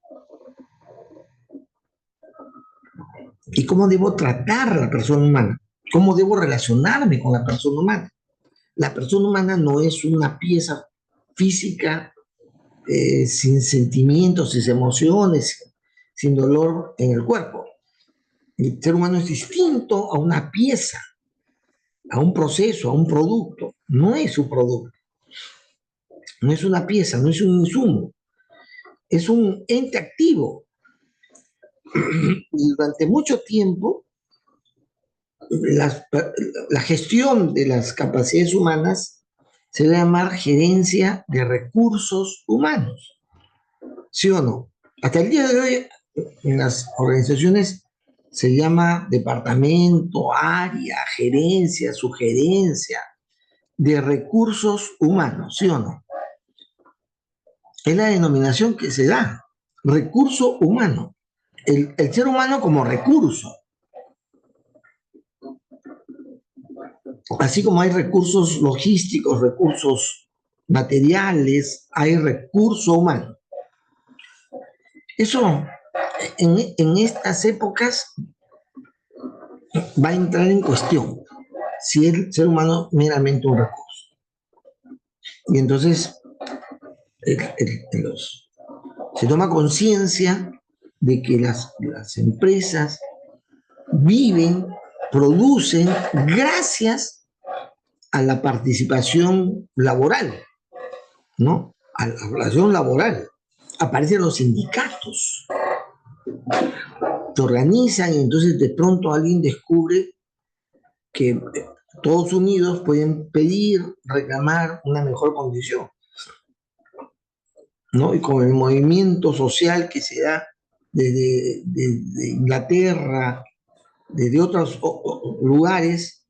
Y cómo debo tratar a la persona humana. Cómo debo relacionarme con la persona humana. La persona humana no es una pieza física sin sentimientos, sin emociones, sin dolor en el cuerpo. El ser humano es distinto a una pieza, a un proceso, a un producto. No es un producto. No es una pieza, no es un insumo. Es un ente activo. Y durante mucho tiempo, la gestión de las capacidades humanas se debe llamar gerencia de recursos humanos. ¿Sí o no? Hasta el día de hoy, en las organizaciones se llama departamento, área, gerencia, sugerencia de recursos humanos, ¿sí o no? Es la denominación que se da, recurso humano. El ser humano como recurso. Así como hay recursos logísticos, recursos materiales, hay recurso humano. Eso en estas épocas va a entrar en cuestión si el ser humano es meramente un recurso. Y entonces se toma conciencia de que las empresas viven, producen gracias a la participación laboral, ¿no? A la relación laboral. Aparecen los sindicatos, se organizan y entonces de pronto alguien descubre que todos unidos pueden pedir, reclamar una mejor condición, ¿no? Y con el movimiento social que se da desde Inglaterra, desde otros lugares,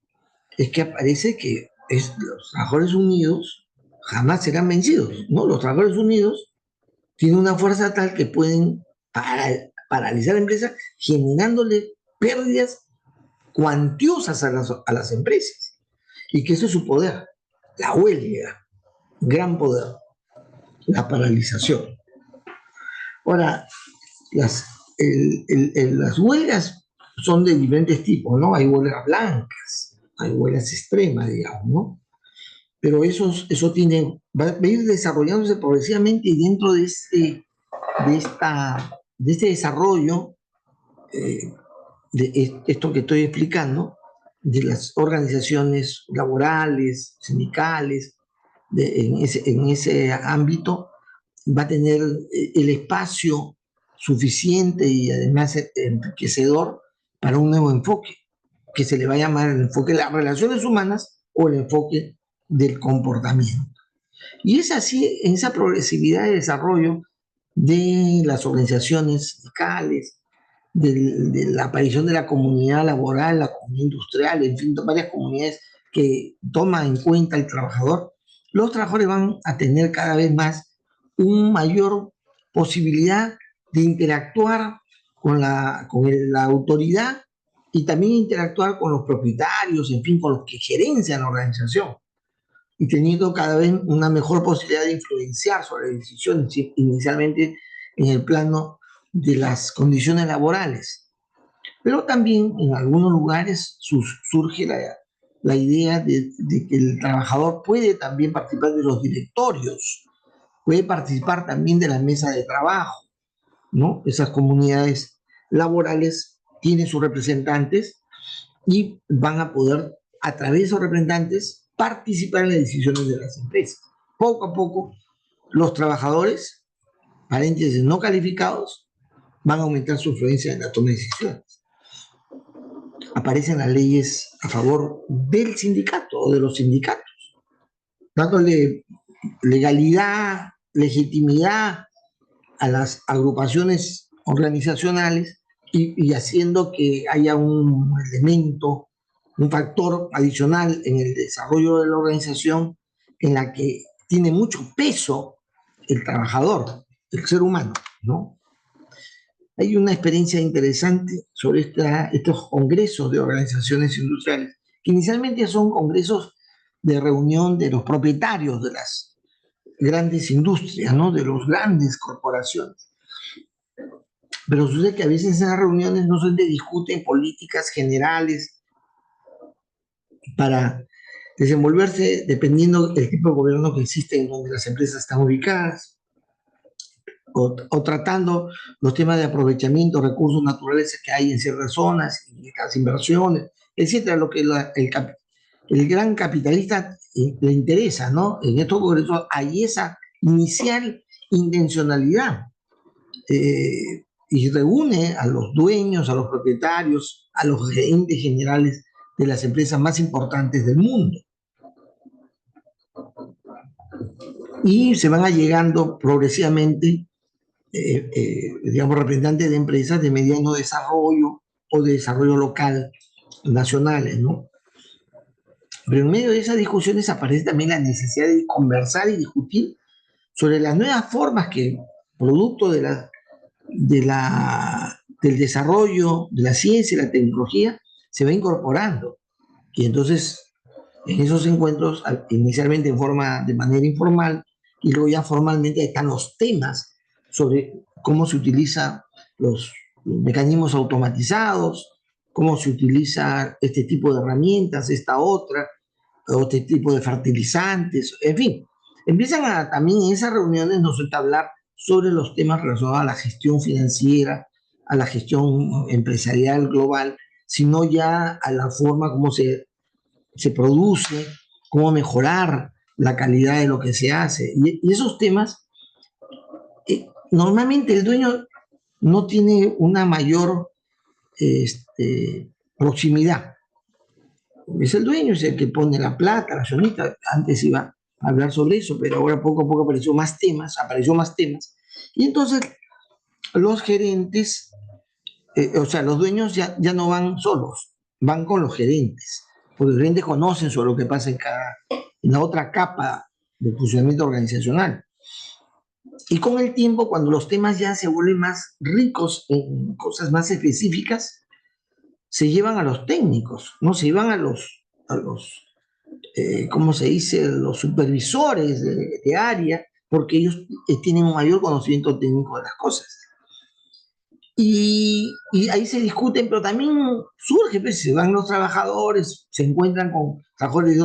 es que aparece que los trabajadores unidos jamás serán vencidos, ¿no? Los trabajadores unidos tienen una fuerza tal que pueden paralizar la empresa generándole pérdidas cuantiosas a las empresas. Y que eso es su poder, la huelga, gran poder, la paralización. Ahora, las, las huelgas son de diferentes tipos, ¿no? Hay huelgas blancas, hay huelgas extremas, digamos, ¿no? Pero eso tiene, va a ir desarrollándose progresivamente y dentro de este desarrollo, de esto que estoy explicando, de las organizaciones laborales, sindicales, en ese ámbito, va a tener el espacio suficiente y además enriquecedor para un nuevo enfoque, que se le va a llamar el enfoque de las relaciones humanas o el enfoque del comportamiento. Y es así, en esa progresividad de desarrollo de las organizaciones sindicales, de la aparición de la comunidad laboral, la comunidad industrial, en fin, varias comunidades que toman en cuenta al trabajador, los trabajadores van a tener cada vez más una mayor posibilidad de interactuar con la autoridad y también interactuar con los propietarios, en fin, con los que gerencian la organización y teniendo cada vez una mejor posibilidad de influenciar sobre decisiones, inicialmente en el plano de las condiciones laborales. Pero también en algunos lugares surge la idea de que el trabajador puede también participar de los directorios, puede participar también de la mesa de trabajo, ¿no? Esas comunidades laborales tienen sus representantes y van a poder, a través de esos representantes, participar en las decisiones de las empresas. Poco a poco, los trabajadores, paréntesis no calificados, van a aumentar su influencia en la toma de decisiones. Aparecen las leyes a favor del sindicato o de los sindicatos, dándole legalidad, legitimidad a las agrupaciones organizacionales y haciendo que haya un elemento, un factor adicional en el desarrollo de la organización en la que tiene mucho peso el trabajador, el ser humano, ¿no? Hay una experiencia interesante sobre estos congresos de organizaciones industriales, que inicialmente son congresos de reunión de los propietarios de las grandes industrias, ¿no? De las grandes corporaciones. Pero sucede que a veces en esas reuniones no se discuten políticas generales para desenvolverse dependiendo del tipo de gobierno que existe en donde las empresas están ubicadas, o tratando los temas de aprovechamiento de recursos naturales que hay en ciertas zonas, y las inversiones, etcétera, lo que el gran capitalista le interesa, ¿no? En estos congresos hay esa inicial intencionalidad y reúne a los dueños, a los propietarios, a los gerentes generales de las empresas más importantes del mundo. Y se van allegando progresivamente, digamos, representantes de empresas de mediano desarrollo o de desarrollo local, nacionales, ¿no? Pero en medio de esas discusiones aparece también la necesidad de conversar y discutir sobre las nuevas formas que, producto del desarrollo de la ciencia y la tecnología, se va incorporando. Y entonces, en esos encuentros, inicialmente de manera informal, y luego ya formalmente están los temas sobre cómo se utilizan los mecanismos automatizados, cómo se utiliza este tipo de herramientas, esta otra, o este tipo de fertilizantes, en fin. Empiezan también en esas reuniones no suele hablar sobre los temas relacionados a la gestión financiera, a la gestión empresarial global, sino ya a la forma como se produce, cómo mejorar la calidad de lo que se hace. Y esos temas, normalmente el dueño no tiene una mayor proximidad. Es el dueño, es el que pone la plata, la accionista. Antes iba a hablar sobre eso, pero ahora poco a poco apareció más temas. Y entonces los gerentes, o sea, los dueños ya no van solos, van con los gerentes, porque los gerentes conocen sobre lo que pasa en la otra capa del funcionamiento organizacional. Y con el tiempo, cuando los temas ya se vuelven más ricos en cosas más específicas, se llevan a los técnicos, ¿no? Se llevan ¿cómo se dice?, los supervisores de área, porque ellos tienen un mayor conocimiento técnico de las cosas. Y ahí se discuten, pero también surge, pues, se van los trabajadores, se encuentran con trabajadores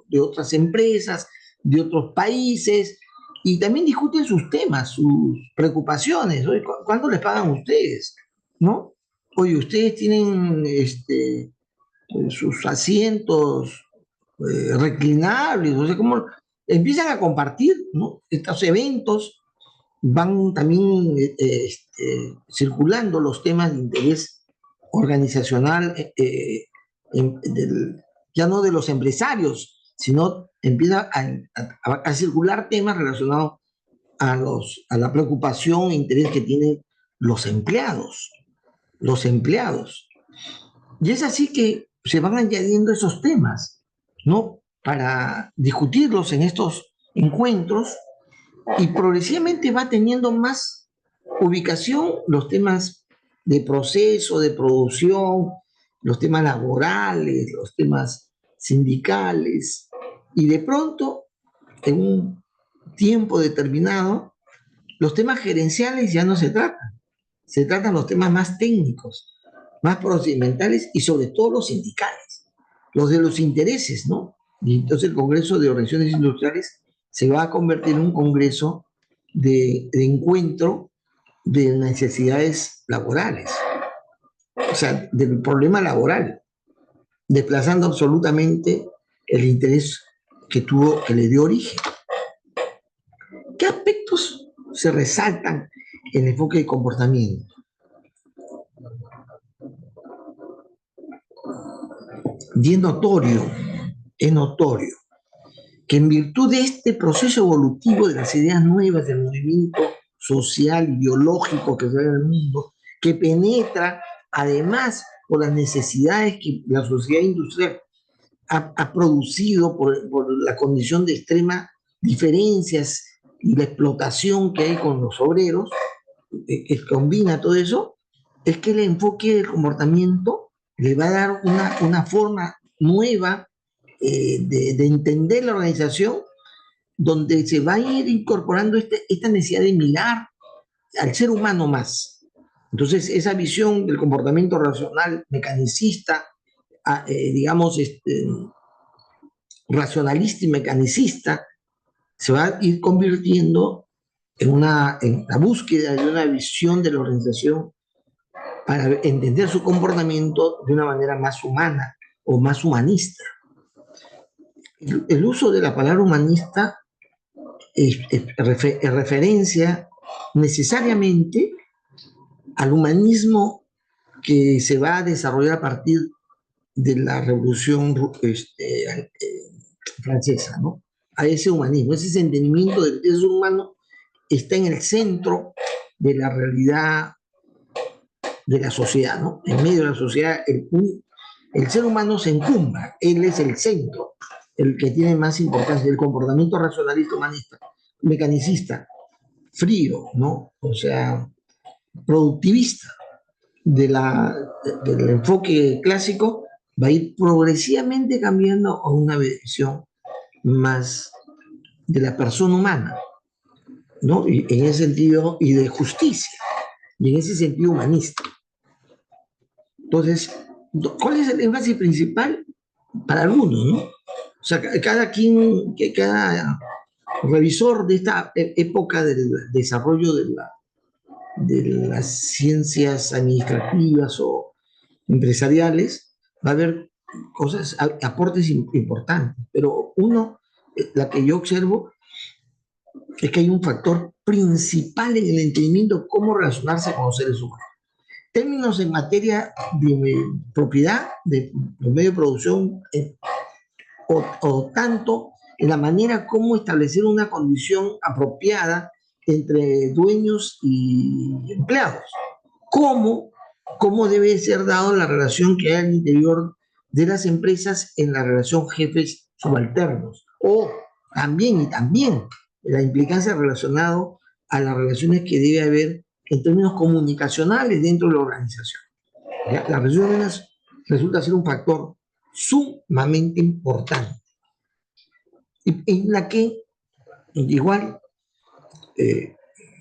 de otras empresas, de otros países, y también discuten sus temas, sus preocupaciones. Oye, ¿cuánto les pagan ustedes? ¿No? Oye, ustedes tienen sus asientos reclinables, o sea, cómo empiezan a compartir, ¿no?, estos eventos. Van también circulando los temas de interés organizacional, ya no de los empresarios, sino empieza a circular temas relacionados a la preocupación e interés que tienen los empleados, los empleados. Y es así que se van añadiendo esos temas, ¿no?, para discutirlos en estos encuentros, y progresivamente va teniendo más ubicación los temas de proceso, de producción, los temas laborales, los temas sindicales, y de pronto, en un tiempo determinado, los temas gerenciales ya no se tratan los temas más técnicos, más procedimentales y sobre todo los sindicales, los de los intereses, ¿no? Y entonces el Congreso de Organizaciones Industriales se va a convertir en un congreso de encuentro de necesidades laborales, o sea, del problema laboral, desplazando absolutamente el interés que le dio origen. ¿Qué aspectos se resaltan en el enfoque de comportamiento? Y es notorio que en virtud de este proceso evolutivo de las ideas nuevas del movimiento social, ideológico que se ve en el mundo, que penetra además por las necesidades que la sociedad industrial ha producido por la condición de extrema diferencias y la explotación que hay con los obreros, que combina todo eso, es que el enfoque del comportamiento le va a dar una forma nueva de entender la organización, donde se va a ir incorporando esta necesidad de mirar al ser humano más. Entonces, esa visión del comportamiento racional, mecanicista, digamos, racionalista y mecanicista, se va a ir convirtiendo en la búsqueda de una visión de la organización para entender su comportamiento de una manera más humana o más humanista. El uso de la palabra humanista es referencia necesariamente al humanismo que se va a desarrollar a partir de la Revolución Francesa, ¿no? A ese humanismo, ese entendimiento del ser humano está en el centro de la realidad de la sociedad, ¿no? En medio de la sociedad, el ser humano se encumbra, él es el centro, el que tiene más importancia. El comportamiento racionalista, humanista, mecanicista, frío, ¿no? O sea, productivista del enfoque clásico, va a ir progresivamente cambiando a una visión más de la persona humana, ¿no? Y en ese sentido, y de justicia, y en ese sentido humanista. Entonces, ¿cuál es el énfasis principal? Para algunos, ¿no? O sea, cada revisor de esta época del desarrollo de las ciencias administrativas o empresariales, va a haber cosas, aportes importantes, pero la que yo observo es que hay un factor principal en el entendimiento de cómo relacionarse con los seres humanos. términos en materia de propiedad de los medios de producción, o tanto en la manera como establecer una condición apropiada entre dueños y empleados. ¿Cómo, cómo debe ser dado la relación que hay al interior de las empresas en la relación jefes subalternos? O también, y también, la implicancia relacionada a las relaciones que debe haber en términos comunicacionales dentro de la organización. ¿Ya? Las relaciones resulta ser un factor sumamente importante, en la que igual,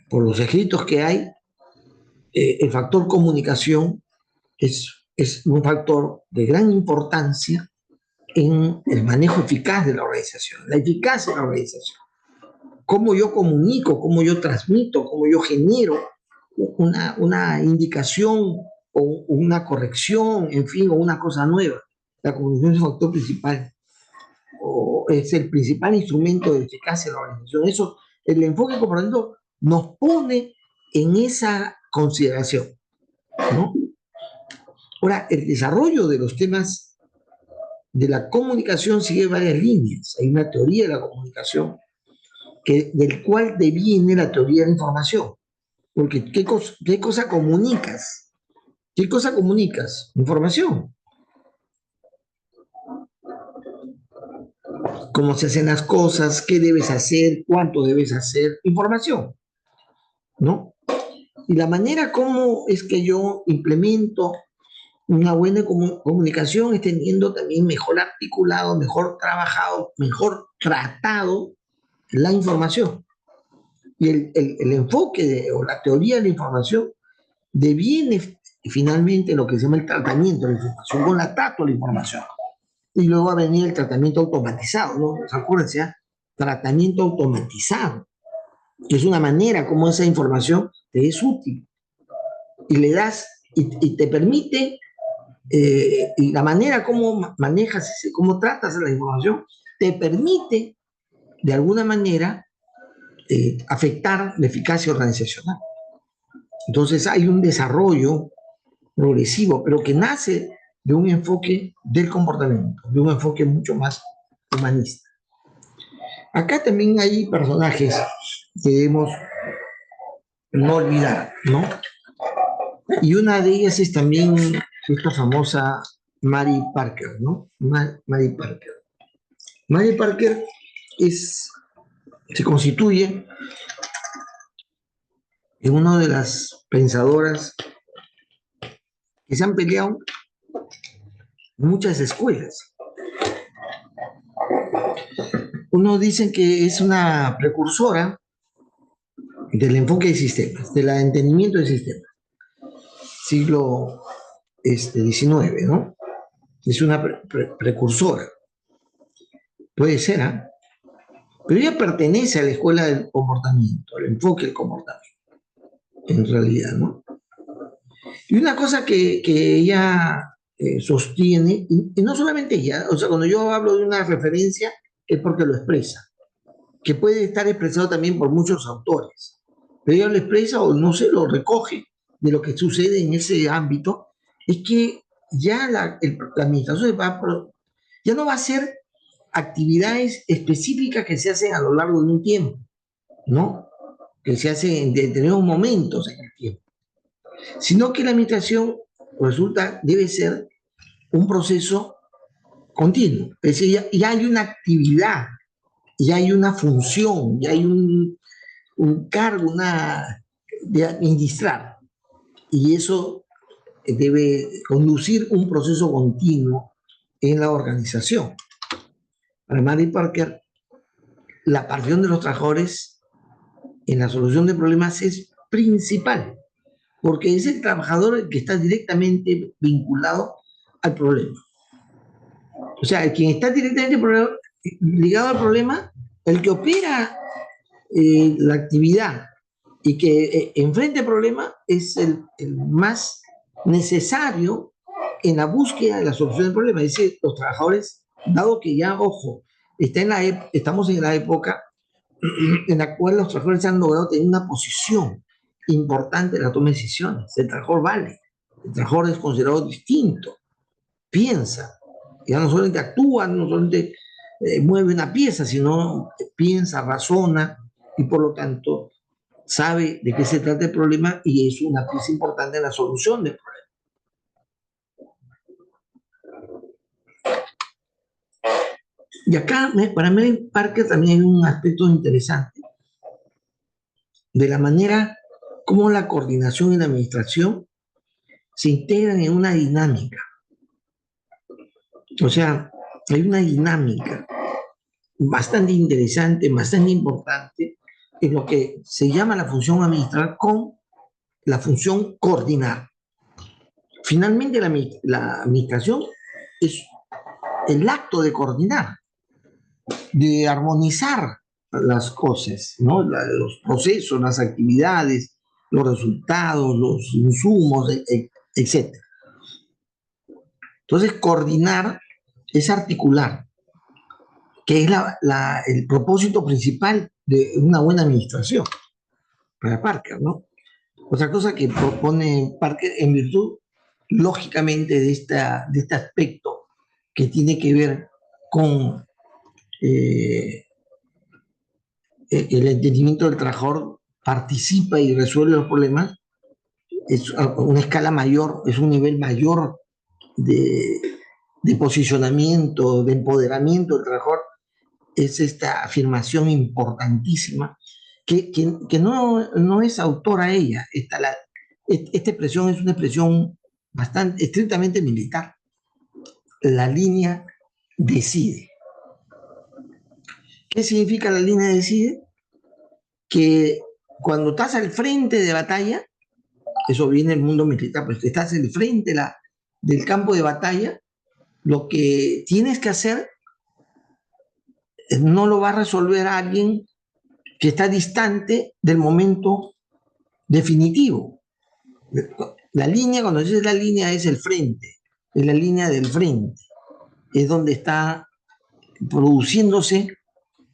por los escritos que hay, el factor comunicación es un factor de gran importancia en el manejo eficaz de la organización, la eficacia de la organización. Cómo yo comunico, cómo yo transmito, cómo yo genero una indicación o una corrección, en fin, o una cosa nueva. La comunicación es un factor principal, o es el principal instrumento de eficacia de la organización. Eso, el enfoque comportamiento nos pone en esa consideración, ¿no? Ahora, el desarrollo de los temas de la comunicación sigue varias líneas. Hay una teoría de la comunicación del cual deviene la teoría de la información. Porque ¿qué cosa comunicas? ¿Qué cosa comunicas? Información. Cómo se hacen las cosas, qué debes hacer, cuánto debes hacer. Información, ¿no? Y la manera como es que yo implemento una buena comunicación es teniendo también mejor articulado, mejor trabajado, mejor tratado la información. Y el enfoque o la teoría de la información deviene finalmente lo que se llama el tratamiento de la información, con la trato de la información. Y luego va a venir el tratamiento automatizado, ¿no? Acuérdense, ¿eh? Tratamiento automatizado, que es una manera como esa información te es útil y le das y te permite, y la manera como manejas, cómo tratas la información, te permite de alguna manera afectar la eficacia organizacional. Entonces hay un desarrollo progresivo, pero que nace de un enfoque del comportamiento, de un enfoque mucho más humanista. Acá también hay personajes que debemos no olvidar, ¿no? Y una de ellas es también esta famosa Mary Parker, ¿no? Mary Parker. Mary Parker se constituye en una de las pensadoras que se han peleado en muchas escuelas. Uno dice que es una precursora del enfoque de sistemas, del entendimiento de sistemas. Siglo XIX, ¿no? Es una precursora. Puede ser, ¿eh? Pero ella pertenece a la escuela del comportamiento, al enfoque del comportamiento, en realidad, ¿no? Y una cosa que ella sostiene, y no solamente ella, o sea, cuando yo hablo de una referencia es porque lo expresa, que puede estar expresado también por muchos autores, pero ella lo expresa o no se lo recoge de lo que sucede en ese ámbito, es que ya la administración ya no va a ser actividades específicas que se hacen a lo largo de un tiempo, ¿no? Que se hacen en determinados momentos en el tiempo, sino que la administración debe ser un proceso continuo. Es decir, ya hay una actividad, ya hay una función, ya hay un cargo, de administrar. Y eso debe conducir un proceso continuo en la organización. Para Mary Parker, la participación de los trabajadores en la solución de problemas es principal, porque es el trabajador el que está directamente vinculado al problema. O sea, quien está directamente ligado al problema, el que opera la actividad y que enfrente el problema es el más necesario en la búsqueda de la solución del problema. Es decir, los trabajadores, dado que ya, ojo, estamos en la época en la cual los trabajadores han logrado tener una posición importante en la toma de decisiones. El trabajador vale. El trabajador es considerado distinto, piensa, ya no solamente actúa, no solamente mueve una pieza, sino piensa, razona y por lo tanto sabe de qué se trata el problema y es una pieza importante en la solución del problema. Y acá, para mí, Parker también hay un aspecto interesante de la manera como la coordinación y la administración se integran en una dinámica. O sea, hay una dinámica bastante interesante, bastante importante en lo que se llama la función administrar con la función coordinar. Finalmente, la administración es el acto de coordinar, de armonizar las cosas, ¿no? Los procesos, las actividades, los resultados, los insumos, etc. Entonces, coordinar es articular, que es el propósito principal de una buena administración para Parker, ¿no? Otra cosa que propone Parker en virtud, lógicamente, de este aspecto que tiene que ver con el entendimiento del trabajador participa y resuelve los problemas, es una escala mayor, es un nivel mayor de posicionamiento, de empoderamiento del trabajador, es esta afirmación importantísima que no es autora ella. Esta expresión es una expresión bastante estrictamente militar. La línea decide. ¿Qué significa la línea decide? Que cuando estás al frente de batalla, eso viene del mundo militar, pues estás al frente del campo de batalla, lo que tienes que hacer no lo va a resolver a alguien que está distante del momento definitivo. La línea, cuando dices la línea, es el frente, es la línea del frente, es donde está produciéndose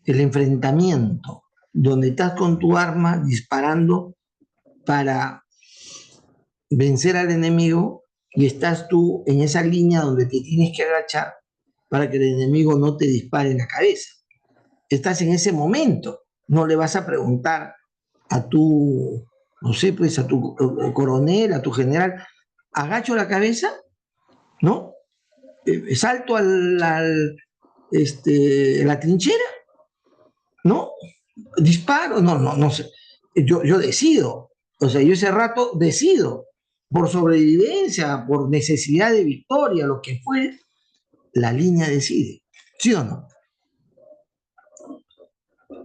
el enfrentamiento, donde estás con tu arma disparando para vencer al enemigo y estás tú en esa línea donde te tienes que agachar para que el enemigo no te dispare en la cabeza. Estás en ese momento, no le vas a preguntar a tu, no sé, pues a tu coronel, a tu general, agacho la cabeza, ¿no? Salto a la trinchera, ¿no? Disparo, no sé. Yo decido, o sea, yo ese rato decido, por sobrevivencia, por necesidad de victoria, lo que fue, la línea decide, ¿sí o no?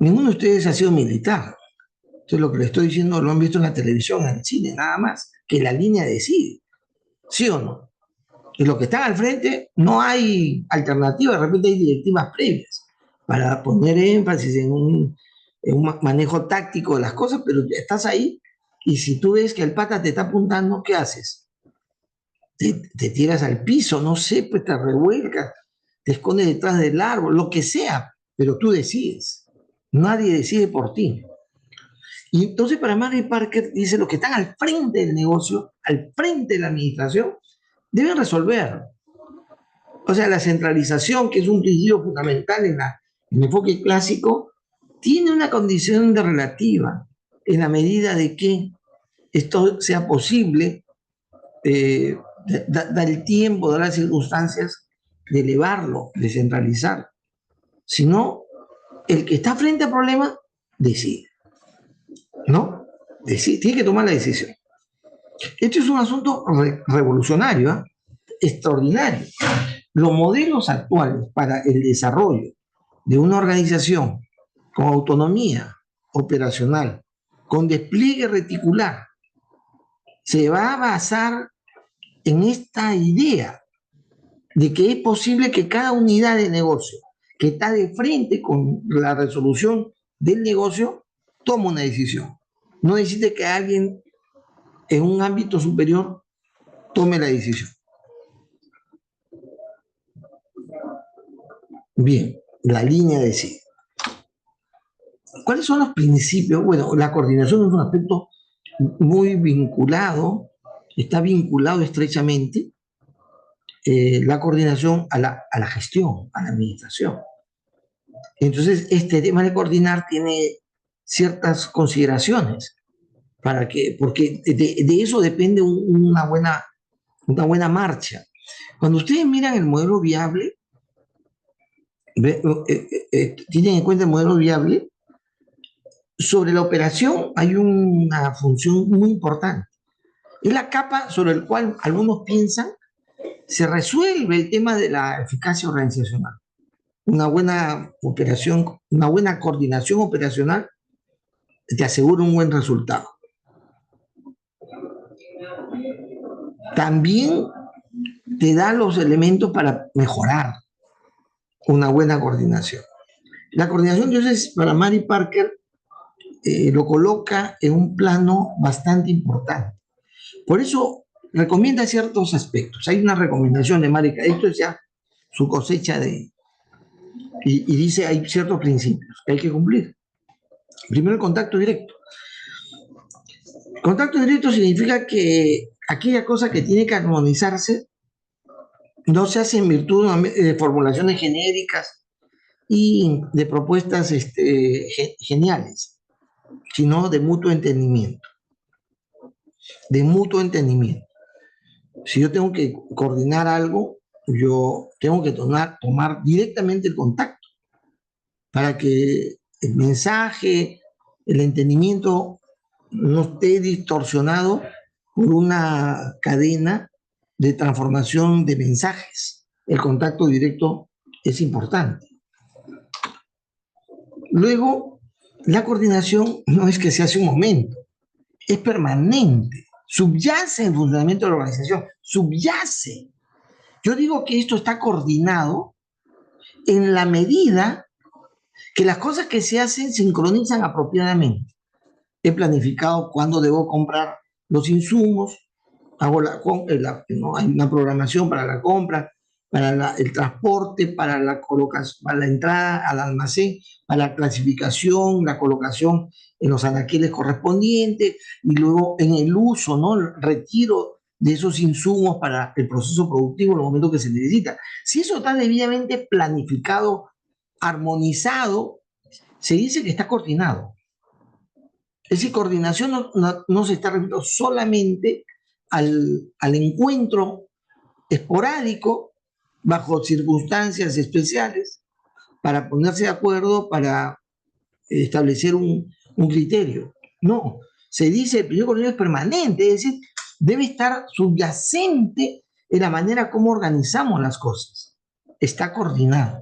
Ninguno de ustedes ha sido militar. Entonces lo que le estoy diciendo lo han visto en la televisión, en el cine, nada más, que la línea decide, ¿sí o no? Y los que están al frente, no hay alternativa, de repente hay directivas previas para poner énfasis en un manejo táctico de las cosas, pero estás ahí y si tú ves que el pata te está apuntando, ¿qué haces? Te tiras al piso, no sé, pues te revuelcas, te escondes detrás del árbol, lo que sea, pero tú decides. Nadie decide por ti. Y entonces para Mary Parker dice, los que están al frente del negocio, al frente de la administración, deben resolver. O sea, la centralización, que es un principio fundamental en el enfoque clásico, tiene una condición de relativa, en la medida de que esto sea posible, da el tiempo, da las circunstancias de elevarlo, de centralizar. Si no, el que está frente al problema decide, ¿no? Decide, tiene que tomar la decisión. Esto es un asunto revolucionario, ¿eh? Extraordinario. Los modelos actuales para el desarrollo de una organización con autonomía operacional, con despliegue reticular, se va a basar en esta idea de que es posible que cada unidad de negocio que está de frente con la resolución del negocio tome una decisión. No necesite que alguien en un ámbito superior tome la decisión. Bien, la línea decide. ¿Cuáles son los principios? Bueno, la coordinación es un aspecto muy vinculado está vinculado estrechamente la coordinación a la gestión, a la administración. Entonces, este tema de coordinar tiene ciertas consideraciones, porque de eso depende una buena marcha. Cuando ustedes miran el modelo viable, tienen en cuenta el modelo viable, sobre la operación hay una función muy importante. Es la capa sobre la cual algunos piensan se resuelve el tema de la eficacia organizacional. Una buena operación, una buena coordinación operacional te asegura un buen resultado. También te da los elementos para mejorar una buena coordinación. La coordinación, entonces, para Mary Parker, lo coloca en un plano bastante importante. Por eso recomienda ciertos aspectos. Hay una recomendación de Mary, esto es ya su cosecha y dice hay ciertos principios que hay que cumplir. Primero, el contacto directo. Contacto directo significa que aquella cosa que tiene que armonizarse no se hace en virtud de formulaciones genéricas y de propuestas geniales, sino de mutuo entendimiento. De mutuo entendimiento. Si yo tengo que coordinar algo, yo tengo que tomar directamente el contacto para que el mensaje, el entendimiento no esté distorsionado por una cadena de transformación de mensajes. El contacto directo es importante. Luego, la coordinación no es que se hace un momento, es permanente, subyace en el funcionamiento de la organización, subyace. Yo digo que esto está coordinado en la medida que las cosas que se hacen sincronizan apropiadamente. He planificado cuándo debo comprar los insumos, hago ¿no? Hay una programación para la compra, para el transporte, para la colocación, para la entrada al almacén, para la clasificación, la colocación en los anaqueles correspondientes y luego en el uso, ¿no? El retiro de esos insumos para el proceso productivo en el momento que se necesita. Si eso está debidamente planificado, armonizado, se dice que está coordinado. Es decir, coordinación no se está refiriendo solamente al encuentro esporádico bajo circunstancias especiales para ponerse de acuerdo, para establecer un criterio. No, se dice el primer coordinador es permanente, es decir, debe estar subyacente en la manera como organizamos las cosas. Está coordinado.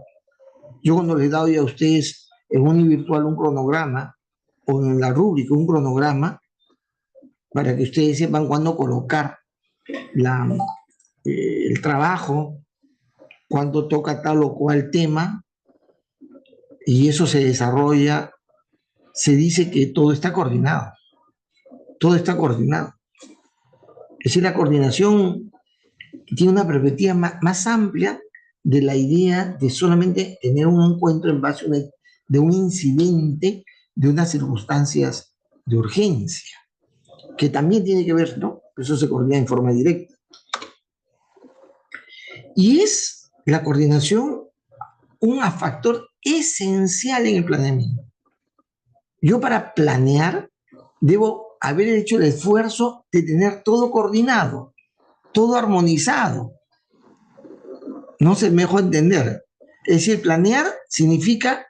Yo cuando les he dado ya a ustedes en Univirtual un cronograma, o en la rúbrica un cronograma, para que ustedes sepan cuándo colocar el trabajo, cuándo toca tal o cual tema, y eso se desarrolla, se dice que todo está coordinado. Todo está coordinado. Es decir, la coordinación tiene una perspectiva más amplia de la idea de solamente tener un encuentro en base de un incidente, de unas circunstancias de urgencia, que también tiene que ver, ¿no? Eso se coordina en forma directa. Y es la coordinación un factor esencial en el planeamiento. Yo para planear debo haber hecho el esfuerzo de tener todo coordinado, todo armonizado. No se me dejó entender. Es decir, planear significa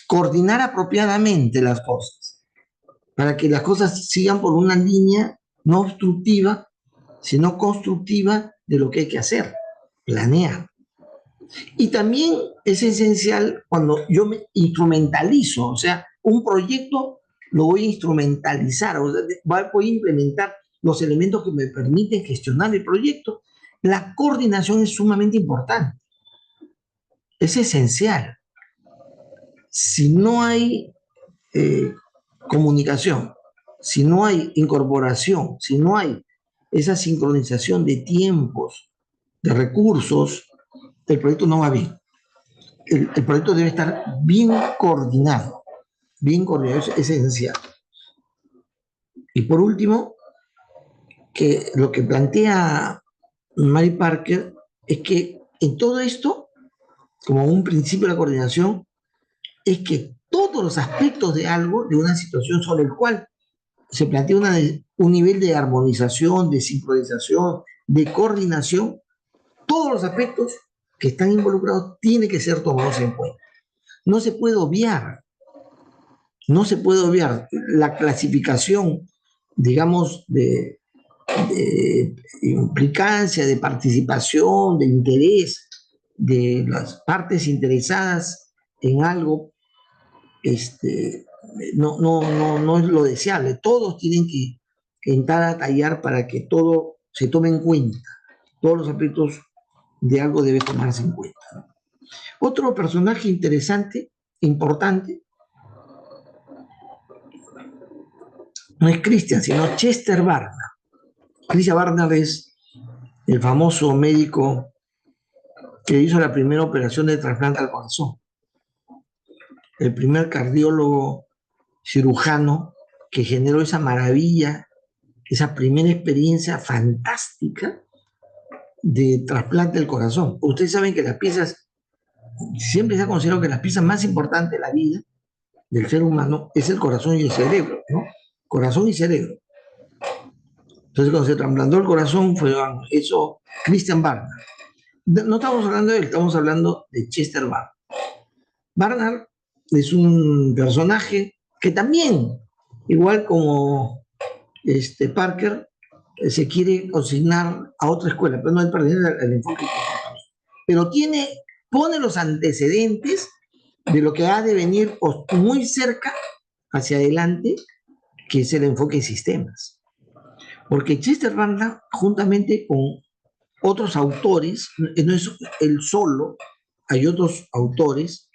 coordinar apropiadamente las cosas, para que las cosas sigan por una línea no obstructiva, sino constructiva de lo que hay que hacer, planear. Y también es esencial cuando yo me instrumentalizo, o sea, un proyecto lo voy a instrumentalizar, o sea, voy a implementar los elementos que me permiten gestionar el proyecto. La coordinación es sumamente importante, es esencial. Si no hay comunicación, si no hay incorporación, si no hay esa sincronización de tiempos, de recursos, el proyecto no va bien. El proyecto debe estar bien coordinado, es esencial. Y por último, que lo que plantea Mary Parker es que en todo esto, como un principio de la coordinación, es que todos los aspectos de algo, de una situación sobre el cual se plantea un nivel de armonización, de sincronización, de coordinación, todos los aspectos que están involucrados tienen que ser tomados en cuenta. No se puede obviar, no se puede obviar la clasificación, digamos, de implicancia, de participación, de interés de las partes interesadas en algo, no es lo deseable. Todos tienen que entrar a tallar para que todo se tome en cuenta. Todos los aspectos de algo deben tomarse en cuenta. Otro personaje interesante, importante, no es Christian, sino Chester Barnard. Christian Barnard es el famoso médico que hizo la primera operación de trasplante al corazón, el primer cardiólogo cirujano que generó esa maravilla, esa primera experiencia fantástica de trasplante del corazón. Ustedes saben que las piezas, siempre se ha considerado que las piezas más importantes de la vida del ser humano es el corazón y el cerebro, ¿no? Corazón y cerebro. Entonces, cuando se trasplantó el corazón, fue eso Christian Barnard. No estamos hablando de él, estamos hablando de Chester Barnard. Barnard es un personaje que también, igual como Parker, se quiere consignar a otra escuela, pero no es perder el enfoque. Pero pone los antecedentes de lo que ha de venir muy cerca hacia adelante, que es el enfoque de sistemas. Porque Chester Barnard, juntamente con otros autores, no es él solo, hay otros autores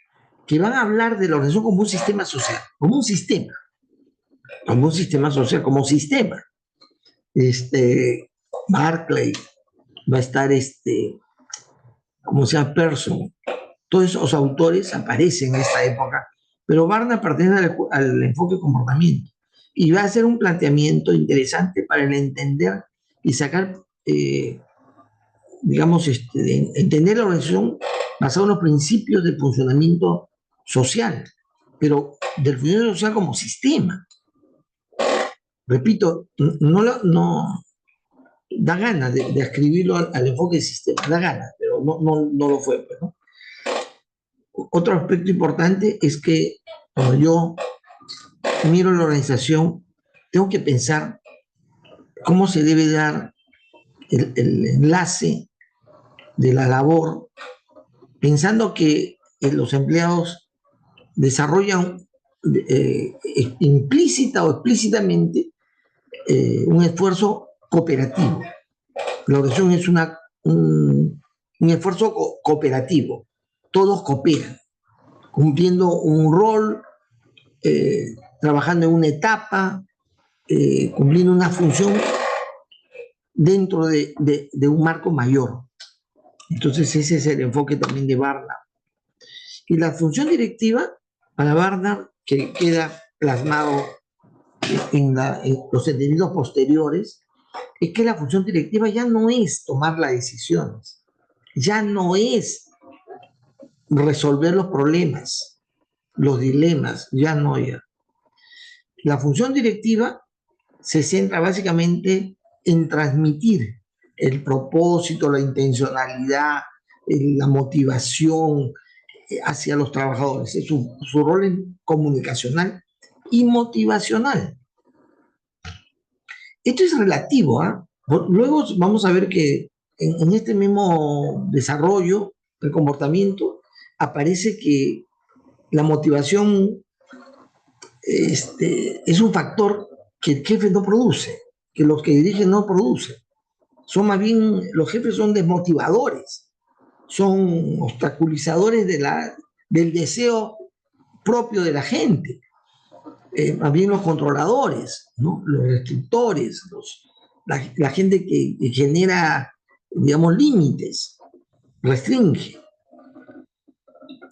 que van a hablar de la organización como un sistema social, como un sistema social, como sistema. Barclay, va a estar como se llama Person, todos esos autores aparecen en esta época, pero Barnard pertenece al enfoque de comportamiento y va a hacer un planteamiento interesante para el entender y sacar, digamos, entender la organización basada en los principios del funcionamiento social, pero del funcionamiento social como sistema. Repito, no da ganas de escribirlo al enfoque de sistema, da ganas, pero no lo fue, pues, ¿no? Otro aspecto importante es que cuando yo miro la organización, tengo que pensar cómo se debe dar el enlace de la labor, pensando que los empleados desarrollan implícita o explícitamente un esfuerzo cooperativo. La organización es un esfuerzo cooperativo. Todos cooperan, cumpliendo un rol, trabajando en una etapa, cumpliendo una función dentro de un marco mayor. Entonces ese es el enfoque también de Barnard. Y la función directiva para Barnard, que queda plasmado en los entendidos posteriores, es que la función directiva ya no es tomar las decisiones, ya no es resolver los problemas, los dilemas, ya no ya. La función directiva se centra básicamente en transmitir el propósito, la intencionalidad, la motivación hacia los trabajadores. Es su rol es comunicacional y motivacional. Esto es relativo, ¿ah? Luego vamos a ver que en este mismo desarrollo del comportamiento aparece que la motivación es un factor que el jefe no produce, que los que dirigen no producen. Son más bien, los jefes son desmotivadores, son obstaculizadores del deseo propio de la gente. Más bien los controladores, ¿no? Los restrictores, la gente que genera, digamos, límites, restringe.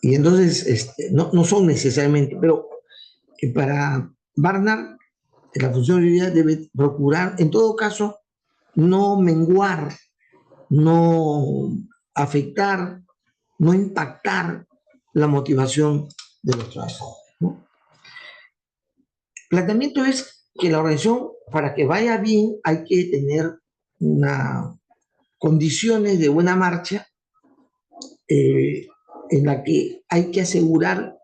Y entonces no son necesariamente, pero para Barnard, la función de vida debe procurar, en todo caso, no menguar, no afectar, no impactar la motivación de los trabajadores, ¿no? El planteamiento es que la organización, para que vaya bien, hay que tener una, condiciones de buena marcha en la que hay que asegurar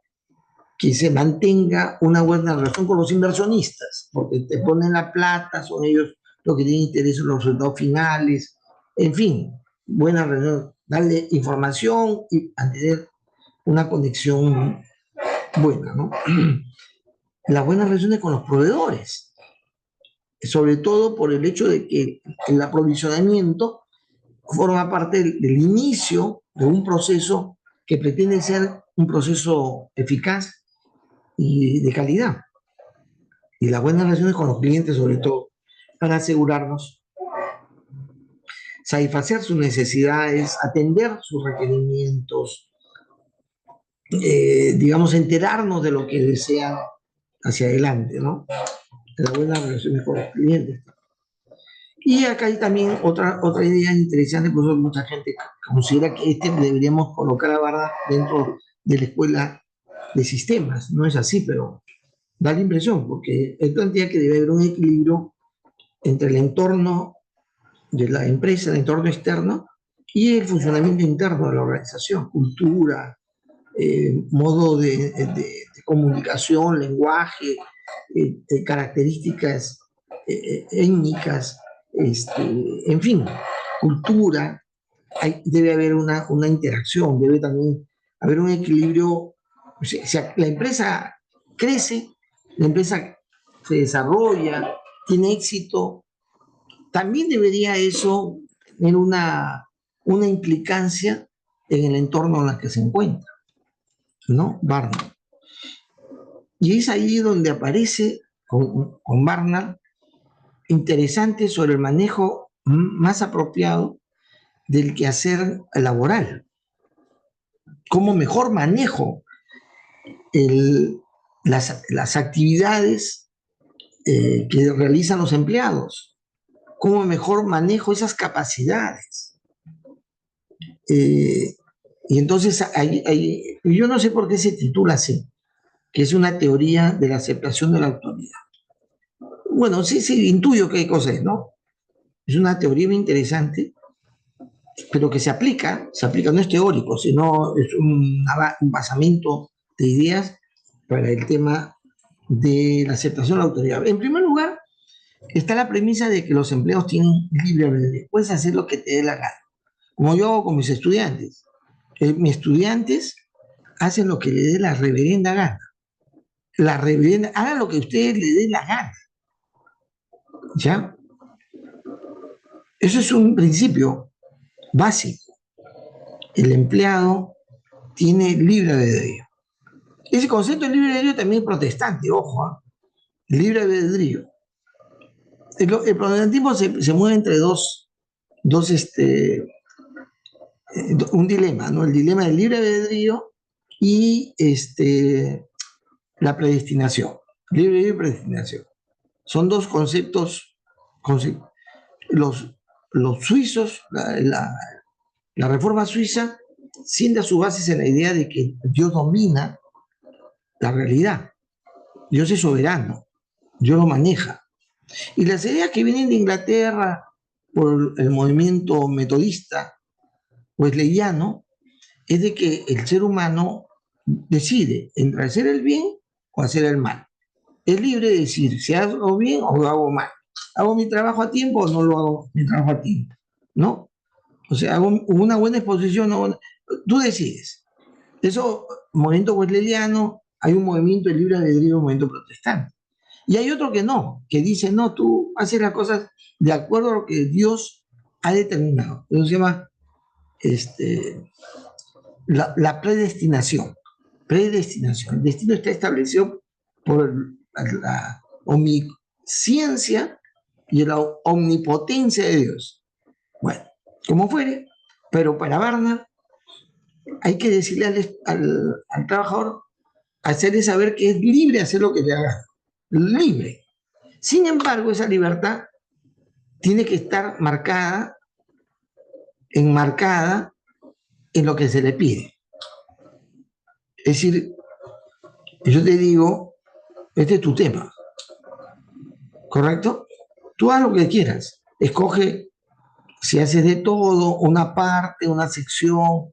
que se mantenga una buena relación con los inversionistas, porque te ponen la plata, son ellos los que tienen interés en los resultados finales, en fin, buena relación, darle información y mantener una conexión buena, ¿no? Las buenas relaciones con los proveedores, sobre todo por el hecho de que el aprovisionamiento forma parte del inicio de un proceso que pretende ser un proceso eficaz y de calidad. Y las buenas relaciones con los clientes, sobre todo, para asegurarnos, satisfacer sus necesidades, atender sus requerimientos, digamos, enterarnos de lo que desean hacia adelante, ¿no? Las buenas relaciones con los clientes. Y acá hay también otra idea interesante, por eso mucha gente considera que deberíamos colocar a Barda dentro de la escuela de sistemas. No es así, pero da la impresión, porque él plantea que debe haber un equilibrio entre el entorno de la empresa, el entorno externo, y el funcionamiento interno de la organización, cultura, modo de comunicación, lenguaje, características étnicas, en fin, cultura. Debe haber una interacción, debe también haber un equilibrio. O sea, la empresa crece, la empresa se desarrolla, tiene éxito, también debería eso tener una implicancia en el entorno en el que se encuentra, ¿no? Barnard. Y es ahí donde aparece con Barnard interesante sobre el manejo más apropiado del quehacer laboral. ¿Cómo mejor manejo las actividades que realizan los empleados? ¿Cómo mejor manejo esas capacidades? Y entonces, yo no sé por qué se titula así, que es una teoría de la aceptación de la autoridad. Bueno, sí, intuyo qué cosa es, ¿no? Es una teoría muy interesante, pero que se aplica, no es teórico, sino es un basamento de ideas para el tema de la aceptación de la autoridad. En primer lugar, está la premisa de que los empleados tienen libre albedrío. Puedes hacer lo que te dé la gana, como yo hago con mis estudiantes. Mis estudiantes hacen lo que le dé la reverenda gana. Hagan lo que a ustedes les dé la gana. ¿Ya? Eso es un principio básico. El empleado tiene libre albedrío. Ese concepto de libre albedrío también es protestante, ojo, ¿eh? Libre albedrío. El protestantismo se mueve entre un dilema, ¿no? El dilema del libre albedrío y la predestinación. Libre albedrío y predestinación. Son dos conceptos. Los, los suizos, la reforma suiza, sienta sus bases en la idea de que Dios domina la realidad. Dios es soberano, Dios lo maneja. Y las ideas que vienen de Inglaterra por el movimiento metodista wesleyano es de que el ser humano decide entre hacer el bien o hacer el mal. Es libre de decir si hago bien o lo hago mal. ¿Hago mi trabajo a tiempo o no lo hago mi trabajo a tiempo? ¿No? O sea, hago una buena exposición. Tú decides. Eso, movimiento wesleyano, hay un movimiento de libre albedrío, un movimiento protestante. Y hay otro que no, que dice, no, tú haces las cosas de acuerdo a lo que Dios ha determinado. Eso se llama la predestinación. Predestinación. El destino está establecido por la omnisciencia y la omnipotencia de Dios. Bueno, como fuere, pero para Barnard hay que decirle al trabajador, hacerle saber que es libre de hacer lo que le haga. Libre. Sin embargo, esa libertad tiene que estar enmarcada en lo que se le pide. Es decir, yo te digo, este es tu tema, ¿correcto? Tú haz lo que quieras. Escoge si haces de todo, una parte, una sección,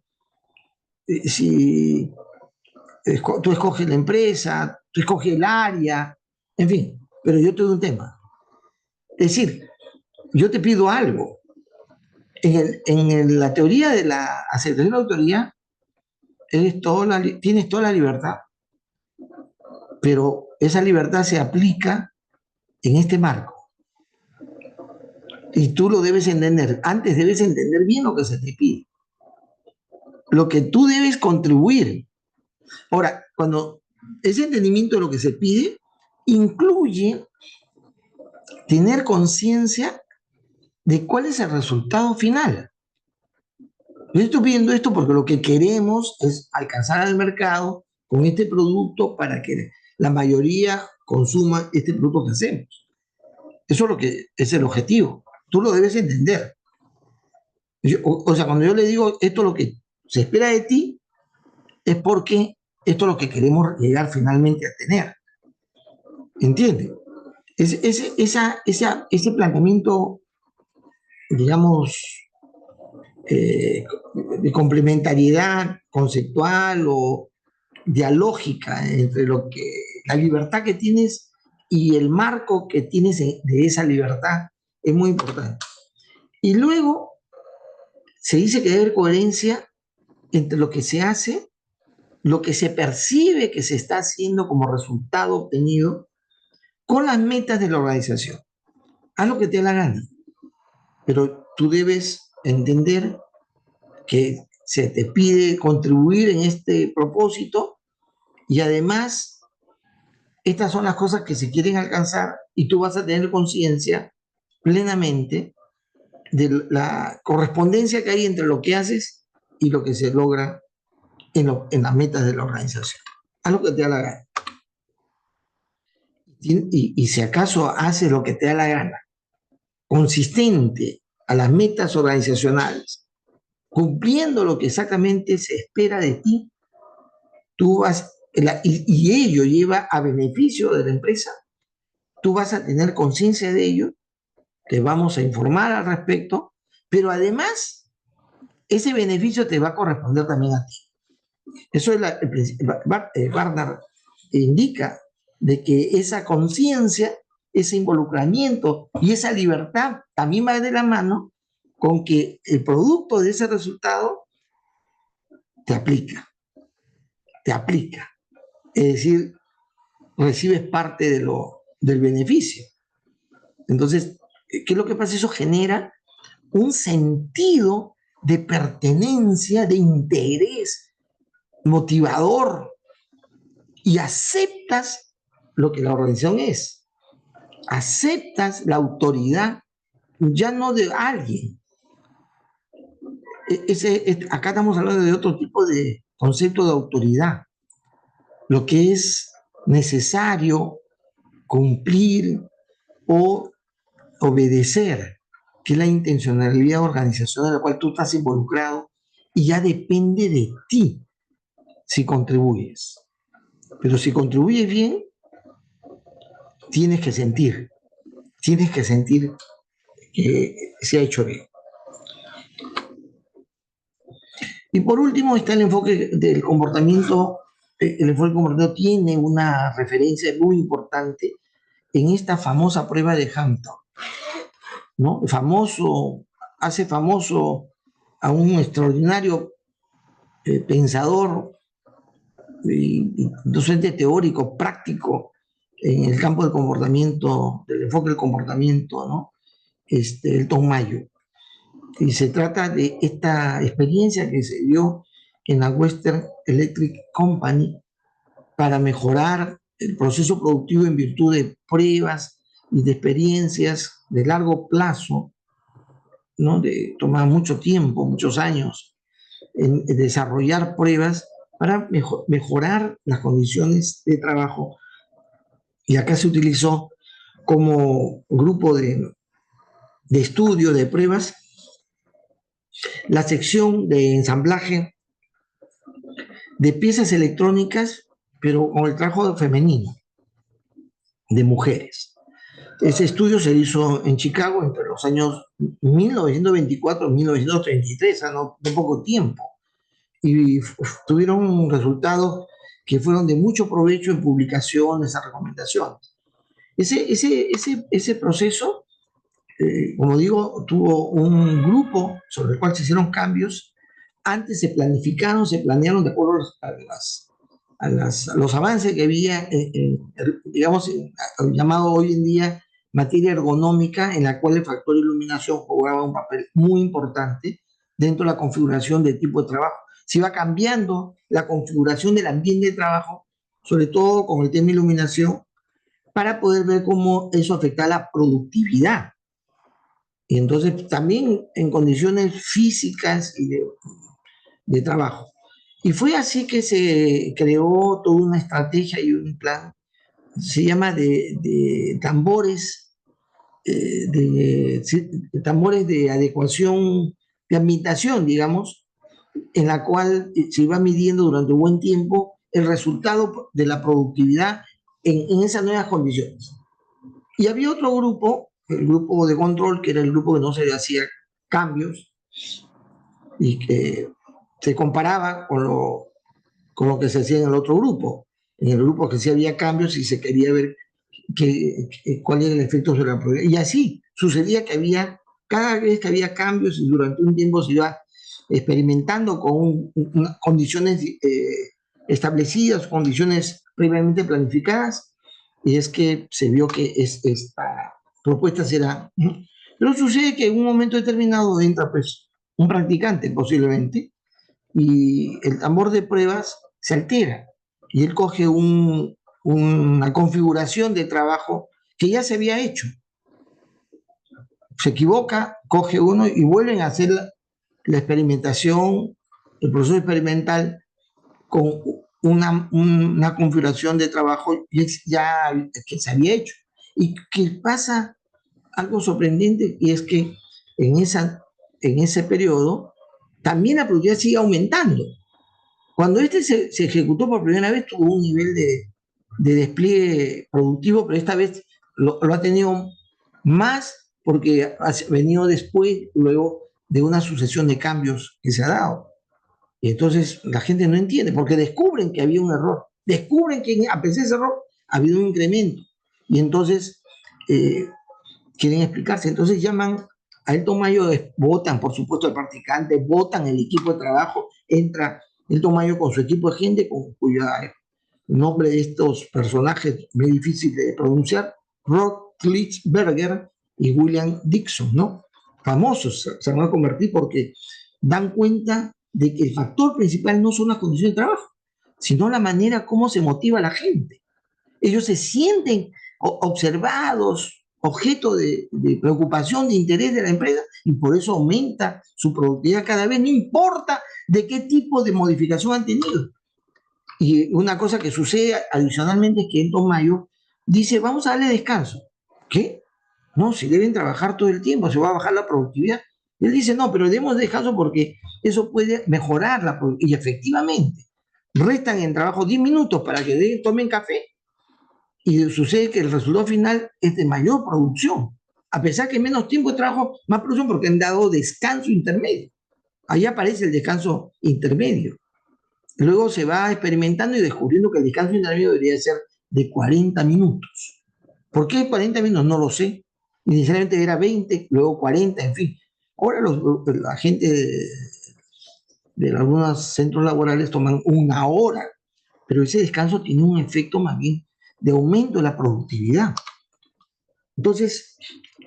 si tú escoges la empresa, tú escoges el área, en fin, pero yo te doy un tema. Es decir, yo te pido algo. La teoría de la aceptación de la autoría, tienes toda la libertad, pero esa libertad se aplica en este marco. Y tú lo debes entender. Antes debes entender bien lo que se te pide. Lo que tú debes contribuir. Ahora, cuando ese entendimiento de lo que se pide incluye tener conciencia de cuál es el resultado final. Yo estoy pidiendo esto porque lo que queremos es alcanzar al mercado con este producto para que la mayoría consuma este producto que hacemos. Eso es lo que es el objetivo. Tú lo debes entender. O sea, cuando yo le digo esto es lo que se espera de ti, es porque esto es lo que queremos llegar finalmente a tener. ¿Entiendes? Ese planteamiento, digamos, de complementariedad conceptual o dialógica entre la libertad que tienes y el marco que tienes de esa libertad es muy importante. Y luego se dice que debe haber coherencia entre lo que se hace, lo que se percibe que se está haciendo como resultado obtenido con las metas de la organización. Haz lo que te dé la gana, pero tú debes entender que se te pide contribuir en este propósito y además estas son las cosas que se quieren alcanzar y tú vas a tener conciencia plenamente de la correspondencia que hay entre lo que haces y lo que se logra en las metas de la organización. Haz lo que te da la gana. Y si acaso haces lo que te da la gana, consistente a las metas organizacionales, cumpliendo lo que exactamente se espera de ti, tú vas, y ello lleva a beneficio de la empresa, tú vas a tener conciencia de ello, te vamos a informar al respecto, pero además ese beneficio te va a corresponder también a ti. Eso es el principio. Barnard indica de que esa conciencia, ese involucramiento y esa libertad también va de la mano con que el producto de ese resultado te aplica, te aplica. Es decir, recibes parte del beneficio. Entonces, ¿qué es lo que pasa? Eso genera un sentido de pertenencia, de interés motivador y aceptas lo que la organización es. Aceptas la autoridad ya no de alguien. Acá estamos hablando de otro tipo de concepto de autoridad. Lo que es necesario cumplir o obedecer, que es la intencionalidad organizacional en la cual tú estás involucrado y ya depende de ti si contribuyes. Pero si contribuyes bien, tienes que sentir que se ha hecho bien. Y por último está el enfoque del comportamiento. El enfoque del comportamiento tiene una referencia muy importante en esta famosa prueba de Hampton, ¿no? Hace famoso a un extraordinario pensador y docente teórico, práctico en el campo del comportamiento, del enfoque del comportamiento, ¿no? Elton Mayo. Y se trata de esta experiencia que se dio en la Western Electric Company para mejorar el proceso productivo en virtud de pruebas y de experiencias de largo plazo, ¿no? Tomaba mucho tiempo, muchos años, en desarrollar pruebas para mejorar las condiciones de trabajo. Y acá se utilizó como grupo de de estudio, de pruebas, la sección de ensamblaje de piezas electrónicas, pero con el trabajo femenino, de mujeres. Ese estudio se hizo en Chicago entre los años 1924 y 1933, no poco tiempo, y tuvieron resultados que fueron de mucho provecho en publicaciones, en recomendaciones. Ese proceso, como digo, tuvo un grupo sobre el cual se hicieron cambios. Antes se planificaron, se planearon de acuerdo a los avances que había, digamos, llamado hoy en día materia ergonómica, en la cual el factor iluminación jugaba un papel muy importante dentro de la configuración del tipo de trabajo. Se iba cambiando la configuración del ambiente de trabajo, sobre todo con el tema de iluminación, para poder ver cómo eso afecta la productividad. Y entonces también en condiciones físicas y de trabajo. Y fue así que se creó toda una estrategia y un plan, se llama de tambores, tambores de adecuación, de ambientación, digamos, en la cual se iba midiendo durante un buen tiempo el resultado de la productividad en esas nuevas condiciones. Y había otro grupo, el grupo de control, que era el grupo que no se hacía cambios y que se comparaba con lo que se hacía en el otro grupo. En el grupo que sí había cambios y se quería ver cuál era el efecto sobre la productividad. Y así sucedía que había, cada vez que había cambios y durante un tiempo se iba experimentando con condiciones establecidas, condiciones previamente planificadas, y es que se vio que esta propuesta será... Pero sucede que en un momento determinado entra pues un practicante posiblemente, y el tambor de pruebas se altera, y él coge una configuración de trabajo que ya se había hecho. Se equivoca, coge uno y vuelven a hacer la experimentación, el proceso experimental con una configuración de trabajo ya que se había hecho. Y que pasa algo sorprendente, y es que en ese periodo también la productividad sigue aumentando. Cuando se ejecutó por primera vez, tuvo un nivel de despliegue productivo, pero esta vez lo ha tenido más porque ha venido después, luego de una sucesión de cambios que se ha dado. Y entonces la gente no entiende, porque descubren que había un error, descubren que a pesar de ese error ha habido un incremento. Y entonces quieren explicarse. Entonces llaman a Elton Mayo, votan, por supuesto, al practicante, votan el equipo de trabajo, entra Elton Mayo con su equipo de gente, cuyo nombre de estos personajes muy difícil de pronunciar, Rotlichberger y William Dixon, ¿no? Famosos se van a convertir porque dan cuenta de que el factor principal no son las condiciones de trabajo, sino la manera como se motiva a la gente. Ellos se sienten observados, objeto de preocupación, de interés de la empresa, y por eso aumenta su productividad cada vez, no importa de qué tipo de modificación han tenido. Y una cosa que sucede adicionalmente es que Elton Mayo dice, vamos a darle descanso. ¿Qué? No, si deben trabajar todo el tiempo, se va a bajar la productividad. Él dice, no, pero demos descanso porque eso puede mejorar la productividad. Y efectivamente, restan en trabajo 10 minutos para que tomen café, y sucede que el resultado final es de mayor producción. A pesar que menos tiempo de trabajo, más producción porque han dado descanso intermedio. Ahí aparece el descanso intermedio. Luego se va experimentando y descubriendo que el descanso intermedio debería ser de 40 minutos. ¿Por qué 40 minutos? No lo sé. Inicialmente era 20, luego 40, en fin. Ahora la gente de algunos centros laborales toman una hora, pero ese descanso tiene un efecto más bien de aumento de la productividad. Entonces,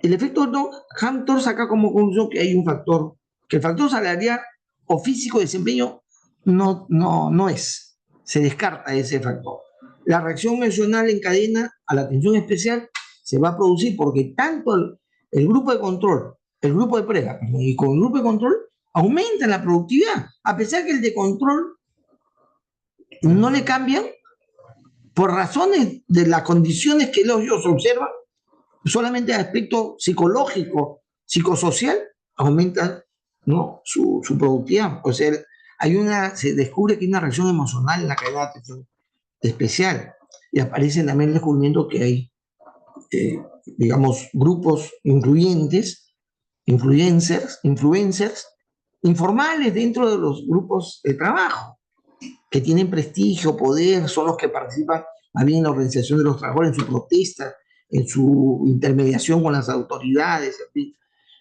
el efecto Hunter saca como conclusión que hay un factor, que el factor salarial o físico de desempeño no es, se descarta ese factor. La reacción emocional en cadena a la atención especial se va a producir porque tanto el grupo de control, el grupo de prueba y con el grupo de control aumentan la productividad, a pesar que el de control no le cambian por razones de las condiciones que ellos observan, solamente de aspecto psicológico psicosocial, aumenta, ¿no?, su productividad. O sea, se descubre que hay una reacción emocional en la cadena de atención especial. Y aparece también el descubrimiento que hay, digamos, grupos influencers informales dentro de los grupos de trabajo, que tienen prestigio, poder, son los que participan más bien en la organización de los trabajadores, en su protesta, en su intermediación con las autoridades, en fin.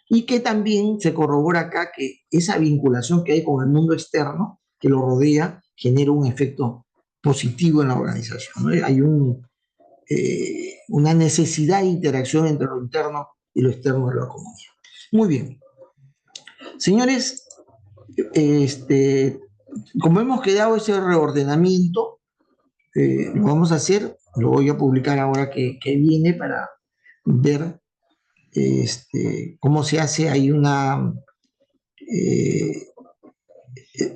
Y que también se corrobora acá que esa vinculación que hay con el mundo externo que lo rodea genera un efecto positivo en la organización, ¿no? Hay una necesidad de interacción entre lo interno y lo externo de la comunidad. Muy bien. Señores, como hemos quedado ese reordenamiento, lo vamos a hacer, lo voy a publicar ahora que viene para ver cómo se hace. Hay una...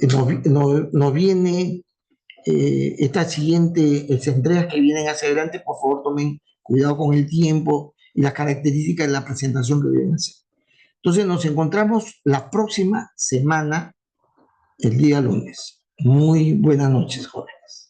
nos viene estas siguientes entregas que vienen hacia adelante. Por favor, tomen cuidado con el tiempo y las características de la presentación que vienen a hacer. Entonces nos encontramos la próxima semana, el día lunes. Muy buenas noches, jóvenes.